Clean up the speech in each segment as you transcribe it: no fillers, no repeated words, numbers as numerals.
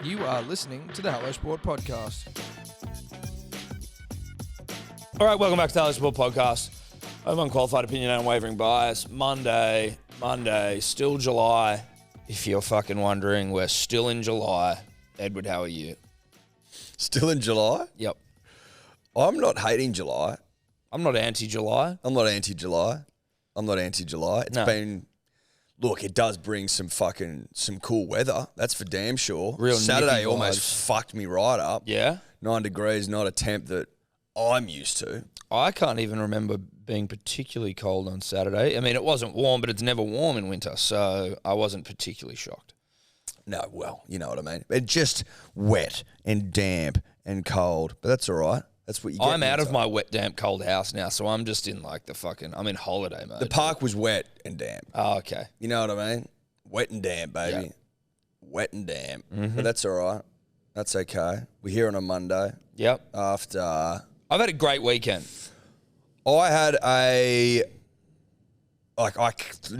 You are listening to the Hello Sport Podcast. All right, welcome back to the Hello Sport Podcast. Home unqualified opinion and unwavering bias. Monday, still July. If you're fucking wondering, we're still in July. Edward, how are you? Still in July? Yep. I'm not hating July. I'm not anti-July. I'm not anti-July. It's been... Look, it does bring some cool weather. That's for damn sure. Real Saturday nippy almost vibes. fucked me right up. Yeah? 9 degrees, not a temp that I'm used to. I can't even remember being particularly cold on Saturday. I mean, it wasn't warm, but it's never warm in winter, so I wasn't particularly shocked. No, well, you know what I mean. It's just wet and damp and cold, but that's all right. That's what you get. I'm out of my wet, damp, cold house now, so I'm just in I'm in holiday mode. The park was wet and damp. Oh, okay. You know what I mean? Wet and damp, baby. Yeah. Wet and damp. But that's all right. That's okay. We're here on a Monday. Yep. After... I've had a great weekend. I had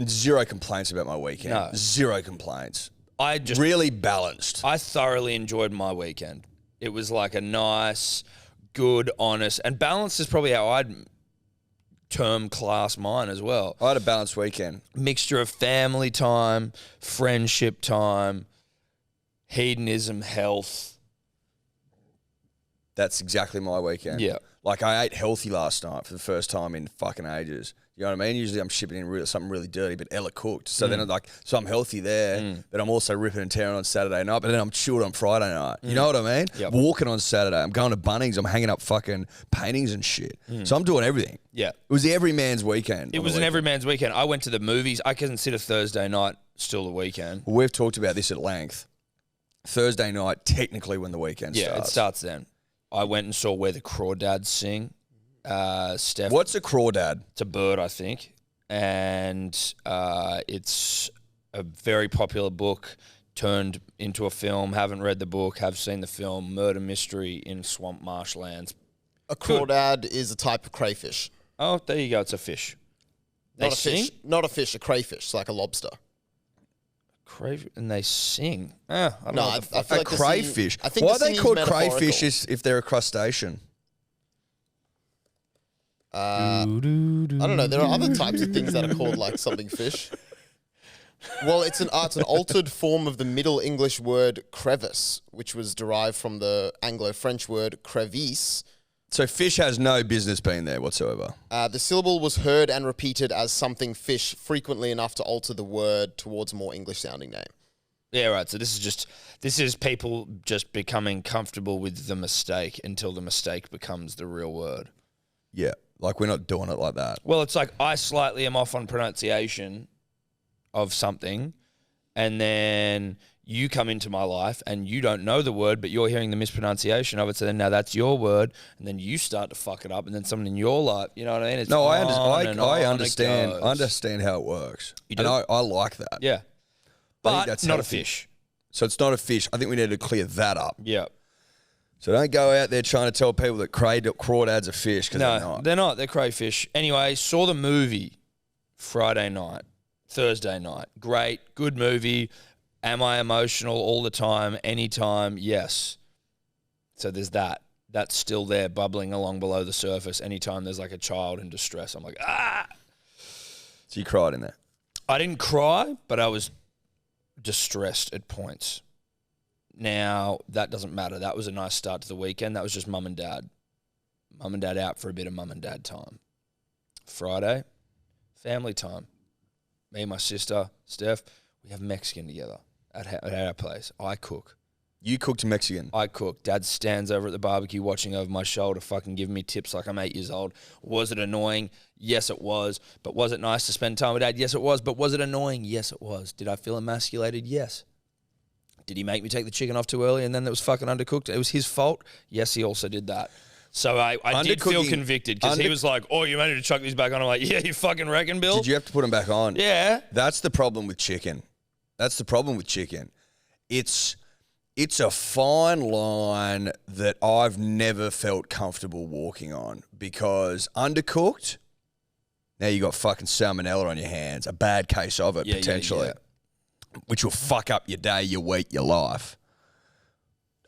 zero complaints about my weekend. No. Zero complaints. I just really balanced. I thoroughly enjoyed my weekend. It was like a nice, good, honest, and balanced is probably how I'd class mine as well. I had a balanced weekend. Mixture of family time, friendship time, hedonism, health. That's exactly my weekend. Yeah. Like, I ate healthy last night for the first time in fucking ages. You know what I mean? Usually I'm shipping in something really dirty, but Ella cooked. So then I'm healthy there, but I'm also ripping and tearing on Saturday night, but then I'm chilled on Friday night. You know what I mean? Yep. Walking on Saturday. I'm going to Bunnings. I'm hanging up fucking paintings and shit. So I'm doing everything. Yeah. It was every man's weekend. It was an every man's weekend. I went to the movies. I consider Thursday night still the weekend. Well, we've talked about this at length. Thursday night, technically when the weekend starts. Yeah, it starts then. I went and saw Where the Crawdads Sing. Steph. What's a crawdad? It's a bird, I think. And it's a very popular book turned into a film. Haven't read the book, have seen the film. Murder mystery in swamp marshlands. A crawdad is a type of crayfish. Oh, there you go. It's a fish. They sing? Fish. Not a fish, a crayfish, like a lobster. And they sing. I don't know. I feel A like the crayfish. I think Why the are they singing's called metaphorical. crayfish if they're a crustacean? I don't know. There are other types of things that are called like something fish. Well, it's an altered form of the Middle English word crevice, which was derived from the Anglo-French word crevice. So fish has no business being there whatsoever. The syllable was heard and repeated as something fish frequently enough to alter the word towards a more English-sounding name. Yeah, right. So this is people just becoming comfortable with the mistake until the mistake becomes the real word. Yeah, like we're not doing it like that. Well, it's like I slightly am off on pronunciation of something, and then you come into my life and you don't know the word, but you're hearing the mispronunciation of it. So then now that's your word, and then you start to fuck it up, and then someone in your life, you know what I mean? It's No, I understand. understand how it works. You do? And I like that. Yeah, I think but that's not healthy. a fish. So it's not a fish. I think we need to clear that up. Yeah. So don't go out there trying to tell people that crawdads are fish because they're not. They're not. They're crayfish. Anyway, saw the movie Friday night, Thursday night. Great, good movie. Am I emotional all the time, anytime? Yes. So there's that. That's still there, bubbling along below the surface. Anytime there's like a child in distress, I'm like, ah. So you cried in there. I didn't cry, but I was distressed at points. Now, that doesn't matter. That was a nice start to the weekend. That was just mum and dad. Mum and dad out for a bit of mum and dad time. Friday, family time. Me and my sister, Steph, we have Mexican together at our place. I cook. You cooked Mexican. I cook. Dad stands over at the barbecue watching over my shoulder, fucking giving me tips like I'm 8 years old. Was it annoying? Yes, it was. But was it nice to spend time with Dad? Yes, it was. But was it annoying? Yes, it was. Did I feel emasculated? Yes. Did he make me take the chicken off too early and then it was fucking undercooked? It was his fault? Yes, he also did that. So I did feel convicted because he was like, oh, you ready to chuck these back on? I'm like, yeah, you fucking reckon, Bill? Did you have to put them back on? Yeah. That's the problem with chicken. It's a fine line that I've never felt comfortable walking on because undercooked, now you got fucking salmonella on your hands, a bad case of it potentially, which will fuck up your day, your week, your life.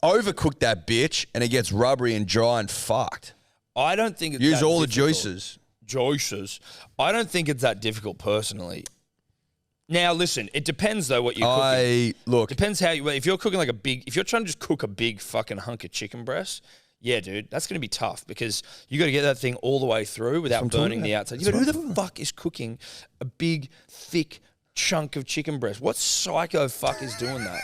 overcook that bitch and it gets rubbery and dry and fucked. I don't think it's Use that all the difficult. juices. I don't think it's that difficult personally. Now, listen, it depends though what you're cooking. Look, Depends how if you're cooking like if you're trying to just cook a big fucking hunk of chicken breast, yeah, dude, that's going to be tough because you got to get that thing all the way through without burning the outside. Who the fuck is cooking a big, thick chunk of chicken breast? What psycho fuck is doing that?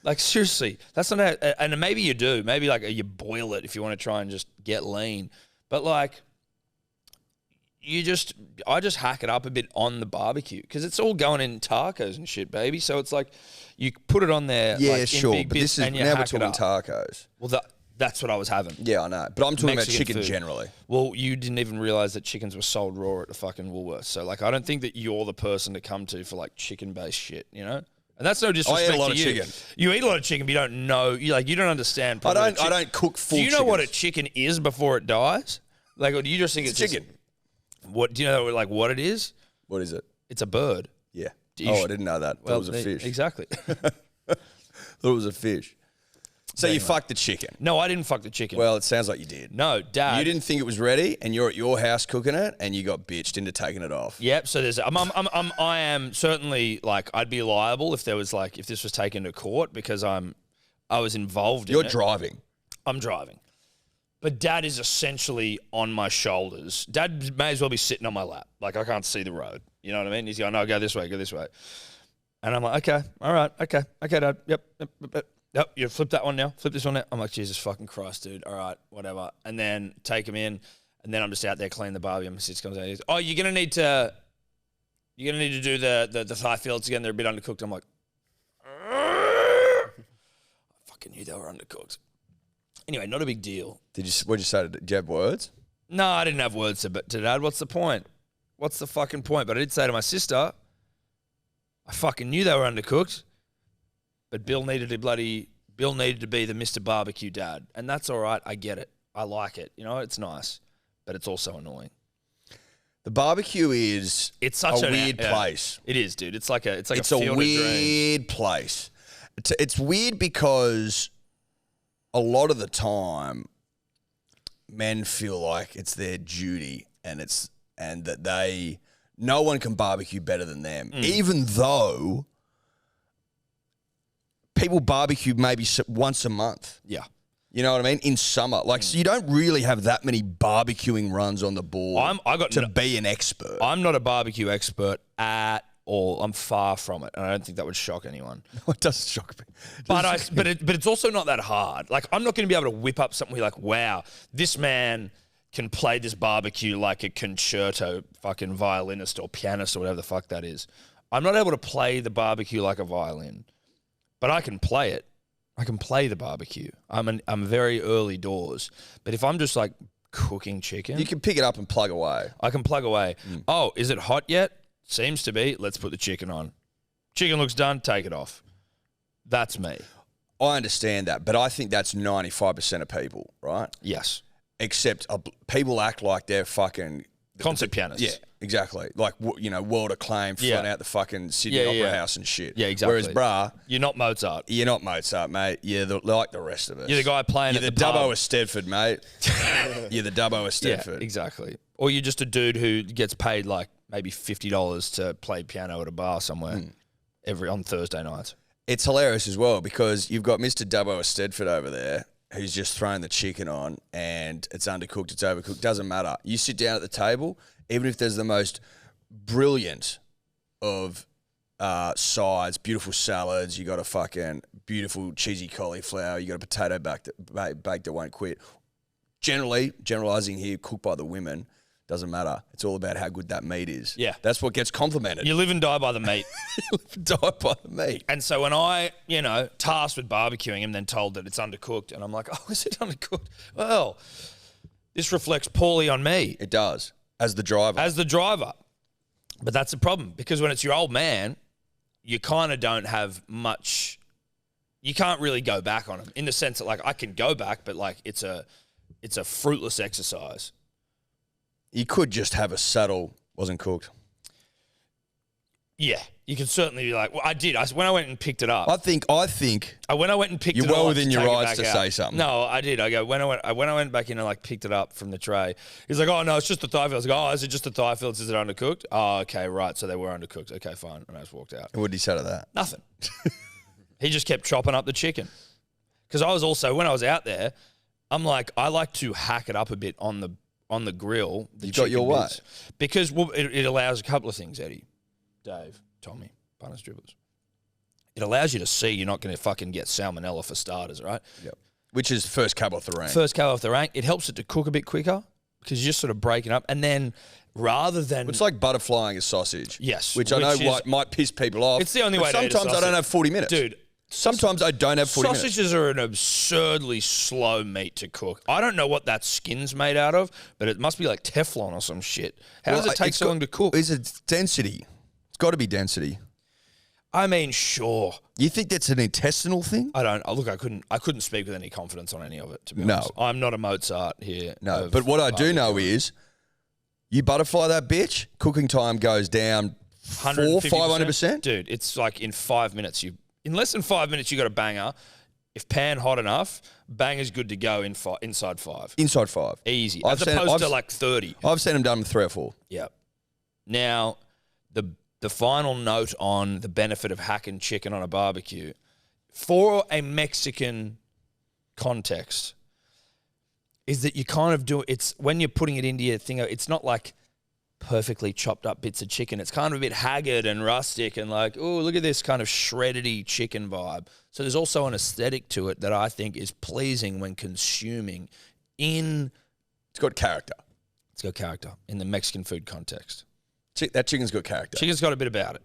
Like, seriously, that's not how, and maybe you do. Maybe like you boil it if you want to try and just get lean. But like, I just hack it up a bit on the barbecue because it's all going in tacos and shit, baby. So it's like you put it on there. yeah, like, sure. in big But bits this is and you now we're hack it talking up. tacos. Well, that's what I was having. Yeah, I know. But I'm talking Mexican about chicken food. generally. Well, you didn't even realize that chickens were sold raw at the fucking Woolworths. So like, I don't think that you're the person to come to for like chicken-based shit, you know? And that's no disrespect I eat a lot to of you. chicken. You eat a lot of chicken, but you don't know. You don't understand. I don't cook full. Do you know what a chickens. chicken is before it dies? Like, or do you just think it's chicken? What do you know? Like what it is? What is it? It's a bird. Yeah. you I didn't know that. Thought it was a fish. Exactly. Thought it was a fish. So you fucked the chicken. No, I didn't fuck the chicken. Well, it sounds like you did. no, Dad. You didn't think it was ready, and you're at your house cooking it, and you got bitched into taking it off. Yep. So I am certainly like I'd be liable if this was taken to court because I was involved in it. You're driving. I'm driving. But Dad is essentially on my shoulders. Dad may as well be sitting on my lap. Like I can't see the road. You know what I mean? He's going, no, go this way. And I'm like, okay, all right, okay, Dad. Yep, you flip that one now. Flip this one now. I'm like, Jesus fucking Christ, dude. All right, whatever. And then take him in, and then I'm just out there cleaning the barbie. And my sister comes out. He goes, oh, you're gonna need to do the thigh fillets again. They're a bit undercooked. I'm like, I fucking knew they were undercooked. Anyway, not a big deal. What'd you say? Did you have words? No, I didn't have words to Dad. What's the point? What's the fucking point? But I did say to my sister, I fucking knew they were undercooked. But Bill needed to be the Mr. Barbecue dad. And that's all right. I get it. I like it. You know, it's nice. But it's also annoying. The barbecue is Such a weird place. It is, dude. It's like a It's field a of dreams. weird place. It's weird because a lot of the time men feel like it's their duty and that no one can barbecue better than them. Even though people barbecue maybe once a month. Yeah. You know what I mean? In summer. Like, so you don't really have that many barbecuing runs on the board to be an expert. I'm not a barbecue expert at all. I'm far from it. And I don't think that would shock anyone. It does shock me. But it's also not that hard. Like, I'm not going to be able to whip up something like, wow, this man can play this barbecue like a concerto fucking violinist or pianist or whatever the fuck that is. I'm not able to play the barbecue like a violin. But I can play it. I can play the barbecue. I'm very early doors. But if I'm just like cooking chicken, You can pick it up and plug away. I can plug away. Oh, is it hot yet? Seems to be. Let's put the chicken on. Chicken looks done. Take it off. That's me. I understand that, but I think that's 95% of people, right? Yes. Except people act like they're fucking Concert pianists. Yeah, exactly. Like, world acclaim, flown out the fucking Sydney Opera House and shit. Yeah, exactly. Whereas, brah, You're not Mozart. you're not Mozart, mate. You're like the rest of us. You're the guy playing You're at the the pub. Dubbo of Stedford, mate. You're the Dubbo of Yeah, Stedford. exactly. Or you're just a dude who gets paid like maybe $50 to play piano at a bar somewhere on Thursday nights. It's hilarious as well because you've got Mr. Dubbo of Stedford over there who's just thrown the chicken on and it's undercooked, it's overcooked, doesn't matter. You sit down at the table, even if there's the most brilliant of sides, beautiful salads, you got a fucking beautiful cheesy cauliflower, you got a potato baked that won't quit. Generalizing here, cooked by the women, doesn't matter. It's all about how good that meat is. Yeah. That's what gets complimented. You live and die by the meat. You live and die by the meat. And so when I, tasked with barbecuing him, then told that it's undercooked, and I'm like, oh, is it undercooked? Well, this reflects poorly on me. It does. As the driver. But that's the problem, because when it's your old man, you kind of don't have much, you can't really go back on him in the sense that, like, I can go back, but, like, it's a fruitless exercise. You could just have a saddle wasn't cooked. Yeah, you can certainly be like, well, I did. When I went and picked it up. I think When I went and picked you're it up. well within your take it rights back to out. say something. No, I did. I go, when I went back in and like picked it up from the tray, he's like, oh, no, it's just the thigh fillets. I go, oh, is it just the thigh fillets? Is it undercooked? Oh, okay, right. So they were undercooked. Okay, fine. And I just walked out. What did he say to that? Nothing. He just kept chopping up the chicken. Because I was also, when I was out there, I'm like, I like to hack it up a bit on the grill. You got your way. Because it allows a couple of things, Eddie, Dave, Tommy, Bunners, Dribbles. It allows you to see you're not going to fucking get salmonella for starters, right? Yep. Which is first cab off the rank. First cab off the rank. It helps it to cook a bit quicker because you're just sort of breaking up. And then rather than... It's like butterflying a sausage. Yes. Which I know might piss people off. It's the only way to eat a sometimes I don't sausage. have 40 minutes. Dude. Sometimes I don't have 40 minutes. Sausages are an absurdly slow meat to cook. I don't know what that skin's made out of, but it must be like Teflon or some shit. How does it take so long to cook? Is it density? It's got to be density. I mean, sure. You think that's an intestinal thing? I don't. Look, I couldn't speak with any confidence on any of it, to be honest. I'm not a Mozart here. No, but what I do know is you butterfly that bitch, cooking time goes down 500%. Dude, it's like in 5 minutes, in less than 5 minutes, you got a banger. If pan hot enough, banger's good to go inside 5. Inside 5. Easy. As opposed to like 30. I've seen them done with 3 or 4. Yeah. Now, the final note on the benefit of hacking chicken on a barbecue, for a Mexican context, is that you kind of do it's when you're putting it into your thing, it's not like perfectly chopped up bits of chicken. It's kind of a bit haggard and rustic and like, oh, look at this kind of shreddedy chicken vibe. So there's also an aesthetic to it that I think is pleasing when consuming It's got character. It's got character in the Mexican food context. That chicken's got character. Chicken's got a bit about it.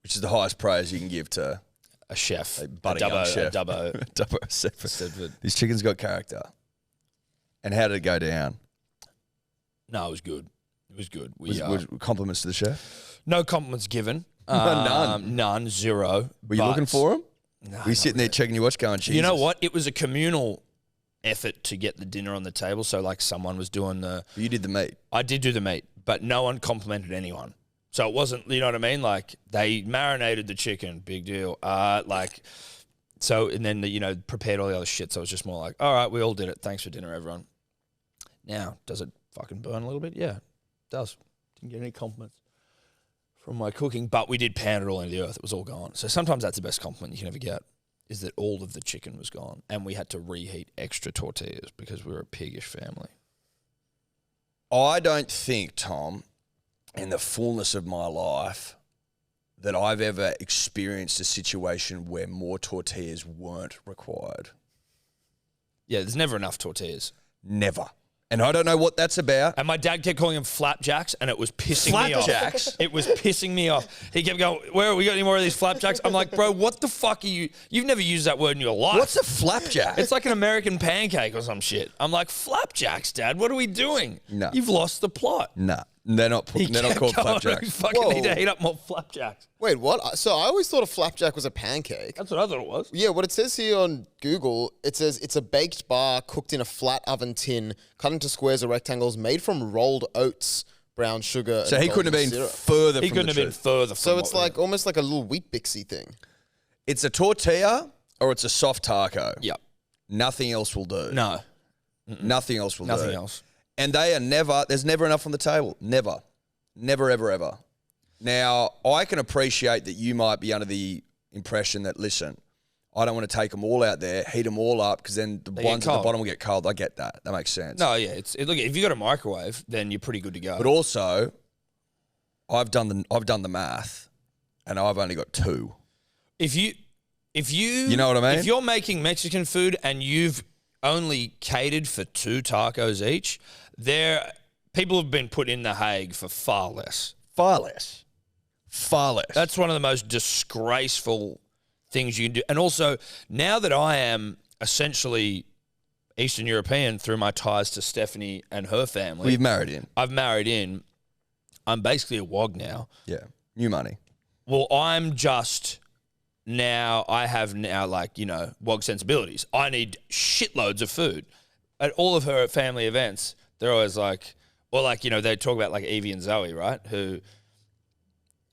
Which is the highest praise you can give to a chef. A budding young chef. Dubbo chef. This chicken's got character. And how did it go down? No, it was good. It was good. Was compliments to the chef? No compliments given. None. None. Zero. Were you looking for him? No. Were you sitting there checking your watch going, Jesus? You know what? It was a communal effort to get the dinner on the table. So like someone was doing the... You did the meat. I did do the meat, but no one complimented anyone. So it wasn't, you know what I mean? Like they marinated the chicken. Big deal. So, and then, prepared all the other shit. So it was just more like, all right, we all did it. Thanks for dinner, everyone. Now, does it fucking burn a little bit? Yeah. Does. Didn't get any compliments from my cooking, but we did pan it all into the earth. It was all gone. So sometimes that's the best compliment you can ever get, is that all of the chicken was gone and we had to reheat extra tortillas because we were a piggish family. I don't think, Tom, in the fullness of my life, that I've ever experienced a situation where more tortillas weren't required. Yeah, there's never enough tortillas. Never. And I don't know what that's about. And my dad kept calling them flapjacks, and it was pissing me off. Flapjacks? It was pissing me off. He kept going, where we got any more of these flapjacks? I'm like, bro, what the fuck are you? You've never used that word in your life. What's a flapjack? It's like an American pancake or some shit. I'm like, flapjacks, Dad. What are we doing? No. You've lost the plot. Nah. They're not called flapjacks. We fucking Whoa. need to heat up more flapjacks. Wait, what? So I always thought a flapjack was a pancake. That's what I thought it was. Yeah, what it says here on Google, it says it's a baked bar cooked in a flat oven tin, cut into squares or rectangles, made from rolled oats, brown sugar. So and he couldn't have been golden syrup. further He from couldn't the have been truth. further from So what it's we- like almost like a little wheat bixy thing. It's a tortilla or it's a soft taco. Yep. Nothing else will do. No. Nothing else will do. Nothing else. And they are there's never enough on the table. Never. Never, ever, ever. Now, I can appreciate that you might be under the impression that, listen, I don't want to take them all out there, heat them all up, because then the They ones get at the cold. bottom will get cold. I get that. That makes sense. No, yeah. Look, if you got a microwave, then you're pretty good to go. But also, I've done the math, and I've only got 2. If you You know what I mean? If you're making Mexican food and you've only catered for 2 tacos each, people have been put in the Hague for far less. Far less. Far less. That's one of the most disgraceful things you can do. And also, now that I am essentially Eastern European through my ties to Stephanie and her family, We've married in. I've married in. I'm basically a wog now. Yeah. New money. Well, I have wog sensibilities. I need shitloads of food. At all of her family events, they're always like, they talk about like Evie and Zoe, right? Who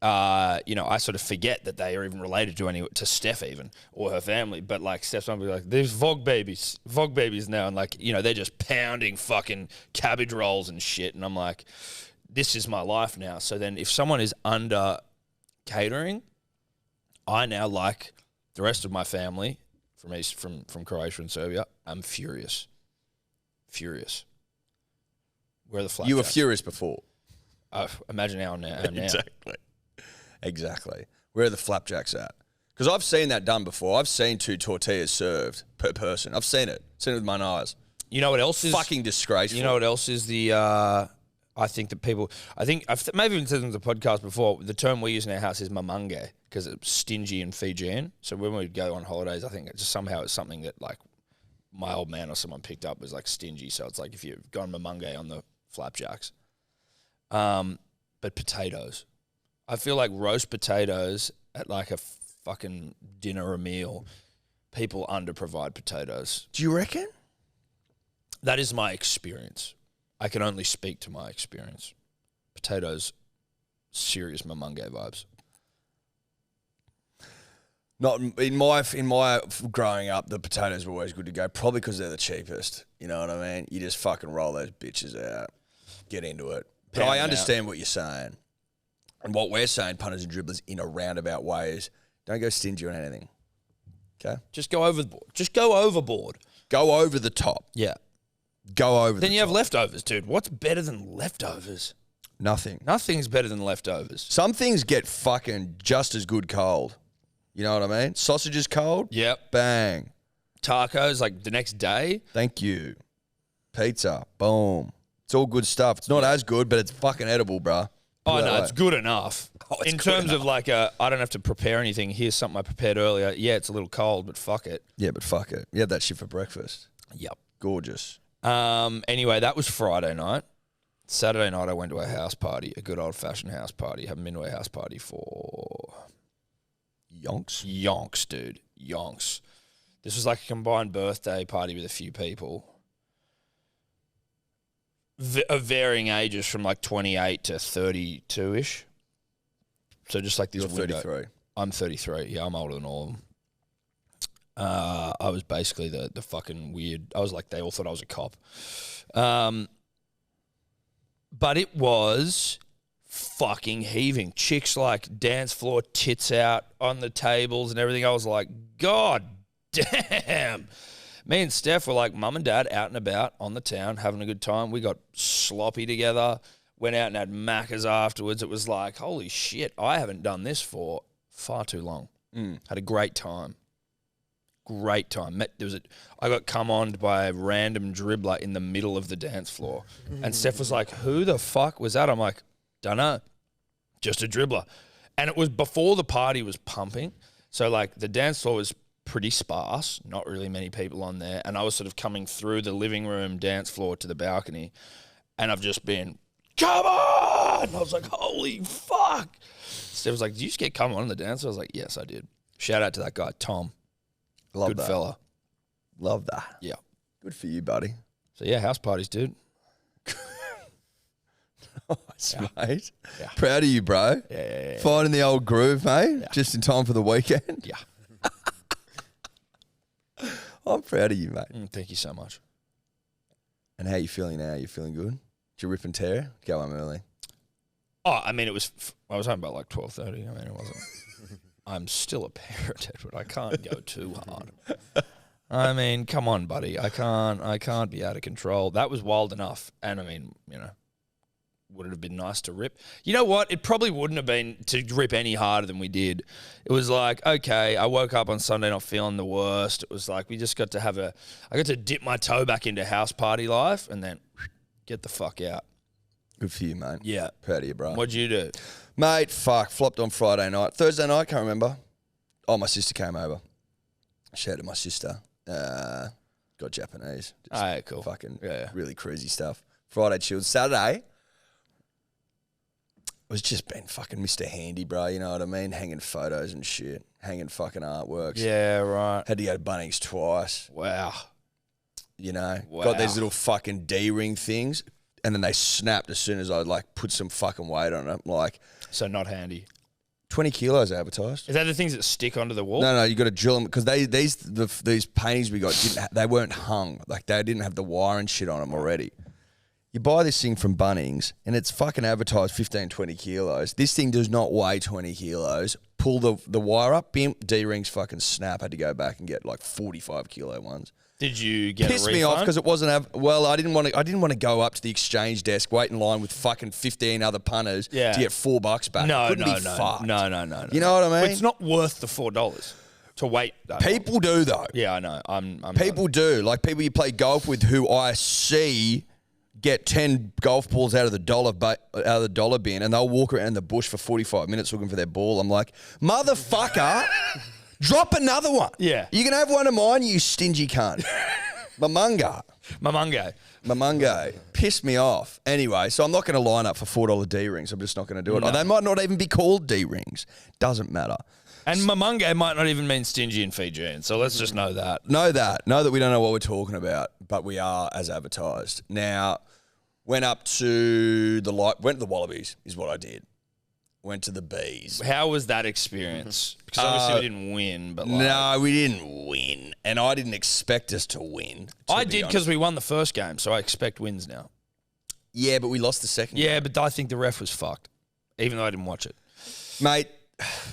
I sort of forget that they are even related to Steph even or her family. But like Steph's mum will be like, "There's Vog babies now," and like they're just pounding fucking cabbage rolls and shit, and I'm like, this is my life now. So then if someone is under catering, I now, like the rest of my family from Croatia and Serbia, I'm furious. Where are the flapjacks? You were furious before. Imagine how I'm now. Exactly. Where are the flapjacks at? Because I've seen that done before. I've seen 2 tortillas served per person. I've seen it. Seen it with my own eyes. You know what else is fucking disgraceful? You know what else is the? I think that people. I've maybe even said on the podcast before. The term we use in our house is mamange because it's stingy and Fijian. So when we go on holidays, I think it's something that like my old man or someone picked up as like stingy. So it's like if you've gone mamange on the flapjacks. But potatoes. I feel like roast potatoes at like a fucking dinner or meal, people underprovide potatoes. Do you reckon? That is my experience. I can only speak to my experience. Potatoes, serious mamange vibes. Not in my growing up, the potatoes were always good to go. Probably because they're the cheapest. You know what I mean? You just fucking roll those bitches out, get into it. But I understand what you're saying, and what we're saying, punters and dribblers, in a roundabout way, is don't go stingy on anything. Okay, just go overboard. Just go overboard. Go over the top. Yeah. Go over. Then you have leftovers, dude. What's better than leftovers? Nothing. Nothing's better than leftovers. Some things get fucking just as good cold. You know what I mean? Sausages cold. Yep. Bang. Tacos like the next day. Thank you. Pizza. Boom. It's all good stuff. It's not as good, but it's fucking edible, bruh. Oh, no, it's good enough. In terms of like I don't have to prepare anything. Here's something I prepared earlier. Yeah, it's a little cold, but fuck it. Yeah, but fuck it. You had that shit for breakfast. Yep. Gorgeous. Anyway, that was Friday night. Saturday night, I went to a house party, a good old-fashioned house party. Haven't been to a house party for... Yonks, dude. Yonks. This was like a combined birthday party with a few people. Of varying ages from like 28 to 32-ish. So just like this window. 33. I'm 33. Yeah, I'm older than all of them. I was basically the fucking weird... I was like, they all thought I was a cop. But it was fucking heaving. Chicks like dance floor tits out on the tables and everything. I was like, God damn. Me and Steph were like mum and dad out and about on the town having a good time. We got sloppy together, went out and had Maccas afterwards. It was like, holy shit, I haven't done this for far too long. Had a great time. Great time. I got come on by a random dribbler in the middle of the dance floor. And Steph was like, who the fuck was that? I'm like, dunno, just a dribbler. And it was before the party was pumping. So like the dance floor was pretty sparse, not really many people on there. And I was sort of coming through the living room dance floor to the balcony. And I've just been, come on! And I was like, holy fuck. Steph was like, did you just get come on in the dance? I was like, yes, I did. Shout out to that guy, Tom. Love Good that. fella. Love that. Yeah. Good for you, buddy. So yeah, house parties, dude. Nice, mate. Yeah. Proud of you, bro. Yeah. Finding the old groove, mate. Yeah. Just in time for the weekend. Yeah. I'm proud of you, mate. Thank you so much. And how you feeling now? You feeling good? Did you rip and tear? Go home early. Oh, I mean, I was home about like 12:30. I mean, it wasn't. I'm still a parent, but I can't go too hard. I mean, come on, buddy. I can't be out of control. That was wild enough. And I mean, would it have been nice to rip? You know what? It probably wouldn't have been to rip any harder than we did. It was like, okay, I woke up on Sunday not feeling the worst. It was like we just got to I got to dip my toe back into house party life and then get the fuck out. Good for you, mate. Yeah. Proud of you, bro. What'd you do? Mate, flopped on Friday night. Thursday night, can't remember. Oh, my sister came over. Shout out to my sister. Got Japanese. Just Cool. Fucking Yeah. really crazy stuff. Friday chilled. Saturday was just been fucking Mr. Handy, bro. You know what I mean? Hanging photos and shit. Hanging fucking artworks. Yeah, right. Had to go to Bunnings twice. Wow. Got these little fucking D-ring things. And then they snapped as soon as I like put some fucking weight on it. Like, So not handy. 20 kilos advertised. Is that the things that stick onto the wall? No, you got to drill them because these paintings we got they weren't hung, like they didn't have the wire and shit on them already. You buy this thing from Bunnings and it's fucking advertised 15, 20 kilos. This thing does not weigh 20 kilos. Pull the wire up, bim, D-rings fucking snap. Had to go back and get like 45 kilo ones. Did you get Pissed a refund? me off because it wasn't. I didn't want to go up to the exchange desk, wait in line with fucking 15 other punters to get $4 back. No. No. You know what I mean? Well, it's not worth the $4 to wait. People do though. Yeah, I know. I'm People do. Like people you play golf with who I see get 10 golf balls out of the dollar bin and they'll walk around the bush for 45 minutes looking for their ball. I'm like, motherfucker, drop another one. Yeah. You can have one of mine, you stingy cunt. Mamunga. Pissed me off. Anyway, so I'm not going to line up for $4 D-rings. I'm just not going to do it. No. They might not even be called D-rings. Doesn't matter. And Mamunga might not even mean stingy in Fijian, so let's just know that. Know that we don't know what we're talking about, but we are as advertised. Now, went to the Wallabies is what I did. Went to the Bees. How was that experience? Because obviously we didn't win, but no, we didn't win, and I didn't expect us to win. I did because we won the first game, so I expect wins now. Yeah, but we lost the second game. Yeah, but I think the ref was fucked, even though I didn't watch it. Mate,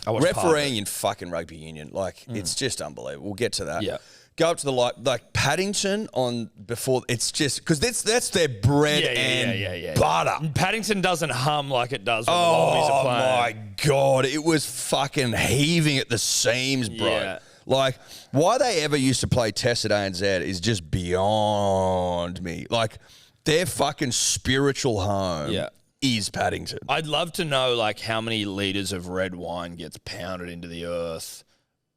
refereeing refereeing in fucking rugby union, like it's just unbelievable. We'll get to that. Yeah. Go up to the like Paddington on before. It's just because that's their bread and butter. Paddington doesn't hum like it does when the Wallabies are playing. Oh my god, it was fucking heaving at the seams, bro. Yeah. Like why they ever used to play Test at ANZ is just beyond me. Like their fucking spiritual home. Is Paddington. I'd love to know like how many litres of red wine gets pounded into the earth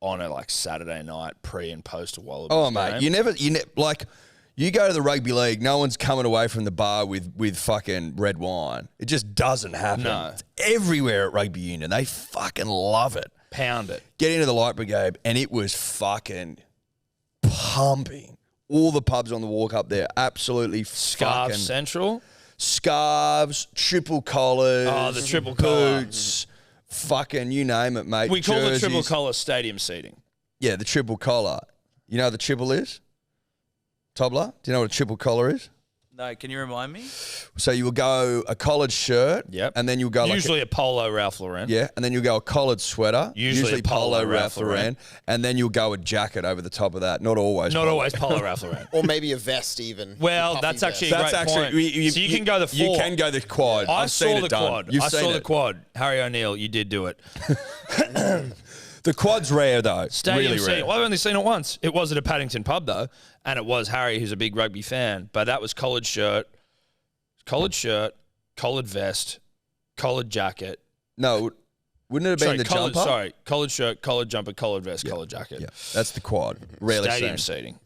on a like Saturday night pre and post Wallabies. Oh mate, you go to the Rugby League, no one's coming away from the bar with fucking red wine. It just doesn't happen. No. It's everywhere at Rugby Union. They fucking love it. Pound it. Get into the Light Brigade and it was fucking pumping. All the pubs on the walk up there, absolutely Scarves fucking Central. Scarves, triple collars. Oh, the triple collar. Boots. Fucking you name it, mate. We call Jerseys. the triple collar stadium seating. Yeah, the triple collar. You know what the triple is? Tobler? Do you know what a triple collar is? No, can you remind me? So you will go a collared shirt. Yep. And then you'll go Usually a polo Ralph Lauren. yeah, and then you'll go a collared sweater. Usually a polo Ralph Lauren. And then you'll go a jacket over the top of that. Not always. Not polo. always polo Ralph Lauren. Or maybe a vest even. Well, Puffy that's vest. actually a great point. So you can go the four. You can go the quad. I I've seen saw it the done. quad. You've I seen saw it. the quad. Harry O'Neill, you did do it. The quad's rare though. Stadium really seating. rare. Well, I've only seen it once. It was at a Paddington pub though, and it was Harry, who's a big rugby fan. But that was collared shirt, collared vest, collared jacket. No, wouldn't it have been the collared, jumper? Sorry, collared shirt, collared jumper, collared vest, collared jacket. Yeah, that's the quad. Rarely Stadium seen. seating.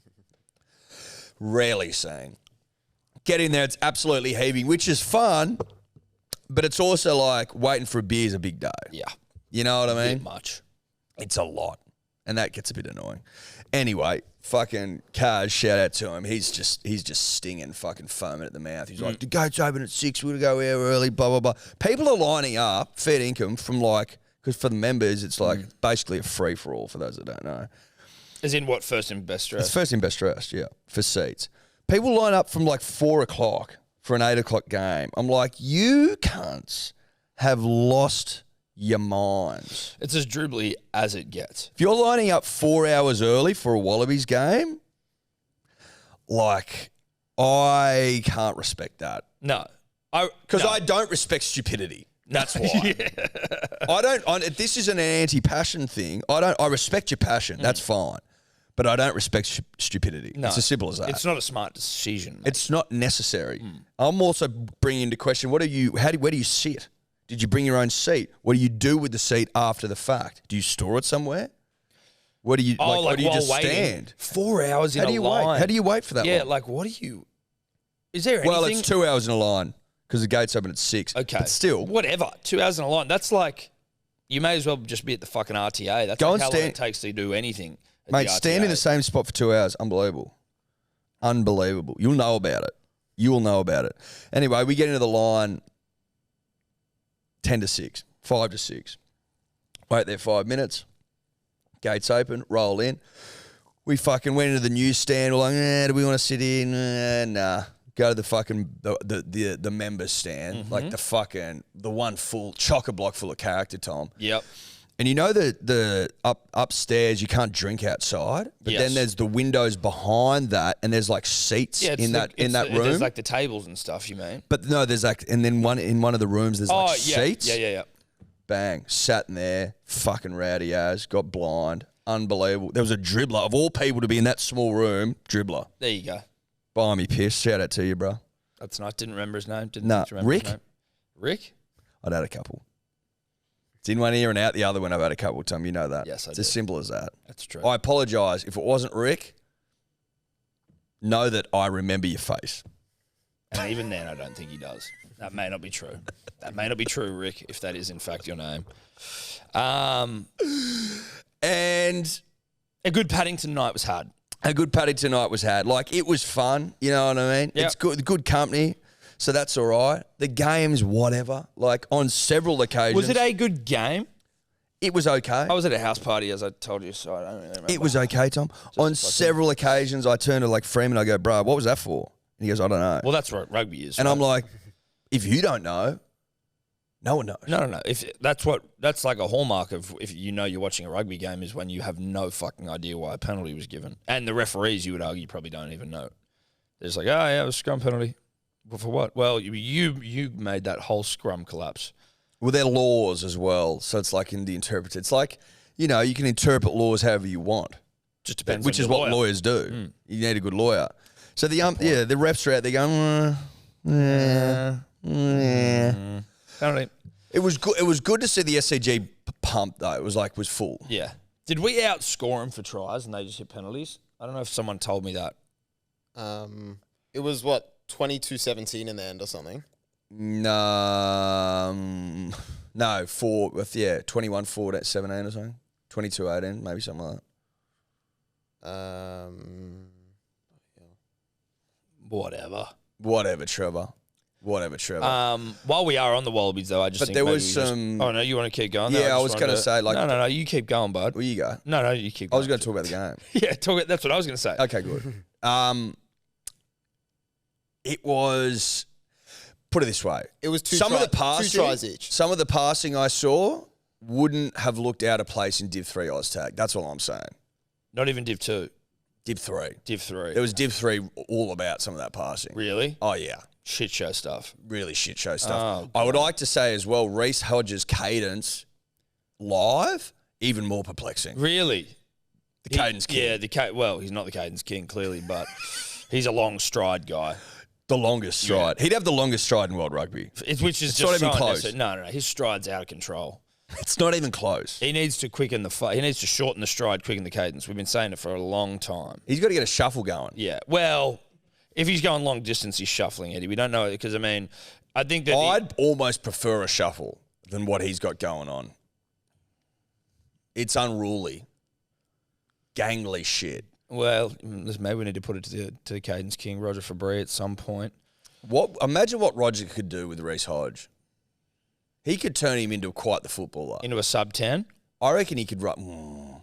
Rarely seen. Get in there, it's absolutely heaving, which is fun, but it's also like waiting for a beer is a big day. Yeah, You know what I bit mean? much. It's a lot. And that gets a bit annoying. Anyway, fucking Kaz, shout out to him. He's just stinging, fucking foaming at the mouth. He's like, the gate's open at 6, we're going to go here early, blah, blah, blah. People are lining up, fair income, from like, because for the members, it's like basically a free-for-all for those that don't know. As in what, first and best dressed? It's first in best dressed, yeah, for seats. People line up from like 4 o'clock for an 8 o'clock game. I'm like, you cunts have lost your minds. It's as dribbly as it gets. If you're lining up 4 hours early for a Wallabies game, like, I can't respect that. No. Because I don't respect stupidity. That's why. This is an anti-passion thing. I respect your passion. That's fine. But I don't respect stupidity. No. It's as simple as that. It's not a smart decision. Mate. It's not necessary. I'm also bringing into question, where do you sit? Did you bring your own seat? What do you do with the seat after the fact? Do you store it somewhere? What do you or do you while just waiting, stand? 4 hours in a line. Wait? How do you wait for that long? like what do you... Is there anything... Well, it's 2 hours in a line because the gate's open at 6. Okay. But still. Whatever. 2 hours in a line. That's like... You may as well just be at the fucking RTA. That's Go like and how long it takes to do anything at Mate, the stand in the RTA. same spot for 2 hours. Unbelievable. Unbelievable. You'll know about it. You will know about it. Anyway, we get into the line 10 to 6, 5 to 6. Wait there 5 minutes. Gates open, roll in. We fucking went into the newsstand. We're like, do we want to sit in? Nah. Go to the fucking the members stand, like the one full chock-a-block full of character, Tom. Yep. And you know the upstairs you can't drink outside, but then there's the windows behind that, and there's like seats in that room. There's like the tables and stuff. You mean? But no, there's like, and then in one of the rooms there's like seats. Yeah. Bang, sat in there, fucking rowdy as, got blind. Unbelievable. There was a dribbler. Of all people to be in that small room, dribbler. There you go. Buy me piss. Shout out to you, bro. That's nice. Didn't remember his name. Rick? Rick? I'd had a couple. It's in one ear and out the other when I've had a couple, Tom. You know that. Yes, I It's do. as simple as that. That's true. I apologise. If it wasn't Rick, know that I remember your face. And even then, I don't think he does. That may not be true. That may not be true, Rick, if that is in fact your name. And A good Paddington night was had. a good Paddington night was had. Like, it was fun. You know what I mean? Yep. It's good company. So that's all right. The game's whatever. Like, on several occasions. Was it a good game? It was okay. I was at a house party, as I told you, so I don't really remember. It was okay, Tom. On several occasions, I turned to like Freeman. I go, bro, what was that for? And he goes, I don't know. Well, that's what rugby is. And right? I'm like, if you don't know, no one knows. No. If that's like a hallmark of if you know you're watching a rugby game is when you have no fucking idea why a penalty was given, and the referees, you would argue, probably don't even know. They're just like, oh yeah, it was a scrum penalty. Well, for what? Well, you made that whole scrum collapse. Well, they're laws as well. So it's like in the interpret. It's like, you know, you can interpret laws however you want. Just depends. Which on is your what lawyer. lawyers do. You need a good lawyer. So the the refs are out there going, Penalty. It was good. It was good to see the SCG pump though. It was full. Yeah. Did we outscore them for tries and they just hit penalties? I don't know if someone told me that. It was what 22-17 in the end or something. No, 21-4 at 17 or something. 22-18, maybe something like that. Whatever, Trevor. While we are on the Wallabies, though, I just think there maybe was we just- some. Oh no, you want to keep going? Yeah, No, I was going to say like. No, you keep going, bud. Well, you go. No, you keep I going. was going to talk about the game. Yeah, that's what I was going to say. Okay, good. It was. Put it this way. It was two 2 tries each. Some of the passing I saw wouldn't have looked out of place in Div 3 Oztag. That's all I'm saying. Not even Div 2. Div 3. Div 3. There was Div 3 all about some of that passing. Really? Oh, yeah. Shit show stuff. Really shit show stuff. Oh, I would like to say as well, Reece Hodges' cadence live, even more perplexing. Really? The cadence king. Yeah, well, he's not the cadence king, clearly, but he's a long stride guy. The longest stride. He'd have the longest stride in world rugby. Which is It's just not even so close. unnecessary. No. His stride's out of control. It's not even close. He needs to he needs to shorten the stride, quicken the cadence. We've been saying it for a long time. He's got to get a shuffle going. Yeah. Well, if he's going long distance, he's shuffling, Eddie. We don't know because, I mean, I think that I'd almost prefer a shuffle than what he's got going on. It's unruly. Gangly shit. well, maybe we need to put it to the cadence king, Roger Fabry, at some point. Imagine what Roger could do with Reece Hodge. He could turn him into quite the footballer. Into a sub-10? I reckon he could run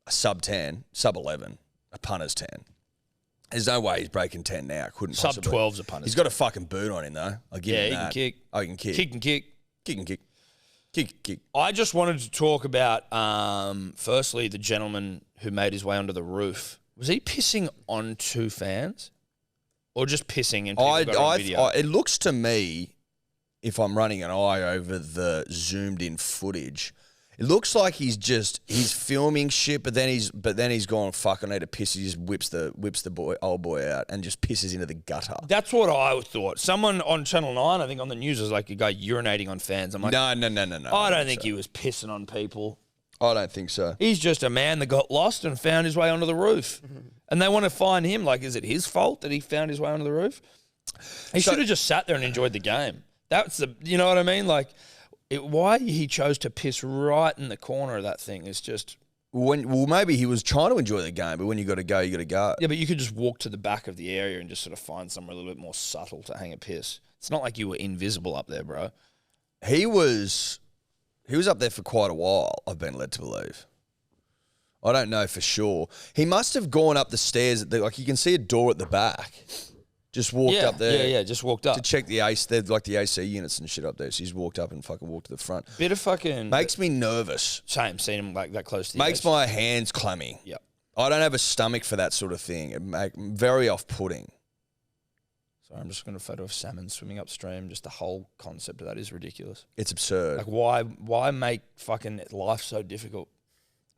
a sub-10, sub-11, a punter's 10. There's no way he's breaking 10 now. Couldn't possibly. Sub-12's a punter's He's got a fucking boot on him, though. I'll give him that. he can kick. Oh, he can kick. Kick and kick. Kick and kick. Kick, kick. I just wanted to talk about, firstly, the gentleman who made his way onto the roof. Was he pissing on two fans? Or just pissing and people got it on video? It looks to me, if I'm running an eye over the zoomed-in footage, it looks like he's filming shit, but then he's gone, fuck, I need to piss. He just whips the old boy out and just pisses into the gutter. That's what I thought. Someone on Channel 9, I think on the news, was like a guy urinating on fans. I'm like, No. I don't think he was pissing on people. I don't think so. He's just a man that got lost and found his way onto the roof. And they want to find him. Like, is it his fault that he found his way onto the roof? He should have just sat there and enjoyed the game. That's you know what I mean? Like, why he chose to piss right in the corner of that thing is just... Well, maybe he was trying to enjoy the game, but when you got to go, you got to go. Yeah, but you could just walk to the back of the area and just sort of find somewhere a little bit more subtle to hang a piss. It's not like you were invisible up there, bro. He was He was up there for quite a while, I've been led to believe. I don't know for sure. He must have gone up the stairs. Like, you can see a door at the back. Just walked up there. Yeah, just walked up. To check the AC. They're like the AC units and shit up there. So he's walked up and fucking walked to the front. Bit of fucking... Makes me nervous. Same, seeing him like that close to the Makes edge. my hands clammy. Yep. I don't have a stomach for that sort of thing. Very off-putting. Sorry, I'm just going to photo of salmon swimming upstream. Just the whole concept of that is ridiculous. It's absurd. Like, why make fucking life so difficult?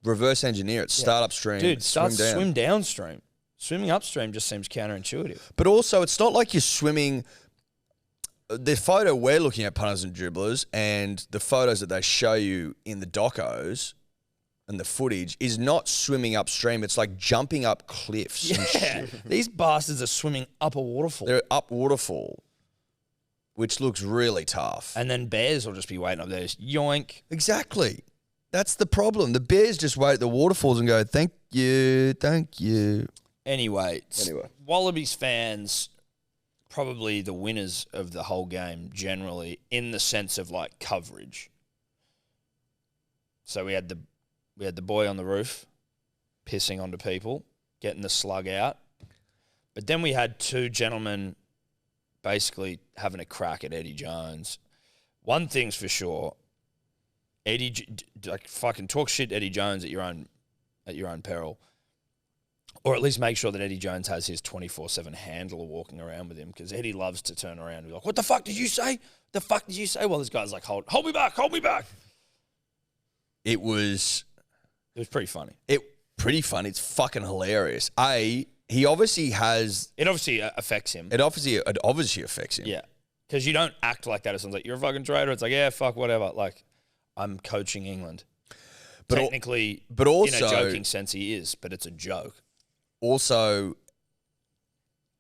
Reverse engineer it. Start upstream. Dude, swim downstream. Swimming upstream just seems counterintuitive. But also, it's not like you're swimming. The photo we're looking at, punters and dribblers, and the photos that they show you in the docos and the footage is not swimming upstream. It's like jumping up cliffs. And shit. These bastards are swimming up a waterfall. They're up waterfall, which looks really tough. And then bears will just be waiting up there. Just yoink. Exactly. That's the problem. The bears just wait at the waterfalls and go, thank you, thank you. Anyway, Wallabies fans, probably the winners of the whole game generally, in the sense of like coverage. So we had the boy on the roof pissing onto people, getting the slug out. But then we had two gentlemen basically having a crack at Eddie Jones. One thing's for sure, Eddie, like, fucking talk shit to Eddie Jones at your own peril. Or at least make sure that Eddie Jones has his 24/7 handler walking around with him, because Eddie loves to turn around and be like, what the fuck did you say? The fuck did you say? Well, this guy's like, hold me back, hold me back. It was pretty funny. Pretty fun. It's fucking hilarious. He obviously has... It obviously affects him. It obviously affects him. Yeah. Because you don't act like that. It sounds like, you're a fucking traitor. It's like, yeah, fuck, whatever. Like, I'm coaching England. But technically, also, in a joking sense, he is, but it's a joke. Also,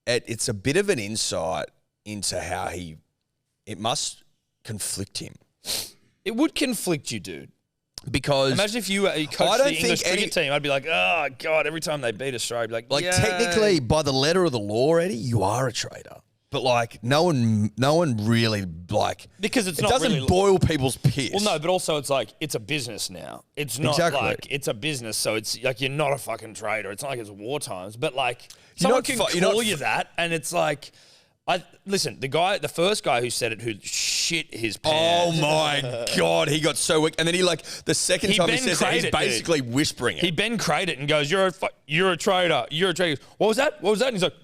it's a bit of an insight into how it must conflict him. It would conflict you, dude. Because imagine if you coached the English cricket team, I'd be like, oh God, every time they beat Australia, I'd be like, yeah. Technically, by the letter of the law, Eddie, you are a traitor. But like, no one really like, because it doesn't boil people's piss. Well, no, but also it's like, it's a business now. It's not like, it's a business, so it's like, you're not a fucking traitor. It's not like it's war times, but like, someone can call you that, and it's like, listen, the first guy who said it, who shit his pants. Oh my God, he got so weak. And then the second time he says it, he's basically whispering it. He Ben Crate it and goes, you're a traitor. You're a traitor. What was that? What was that? And he's like,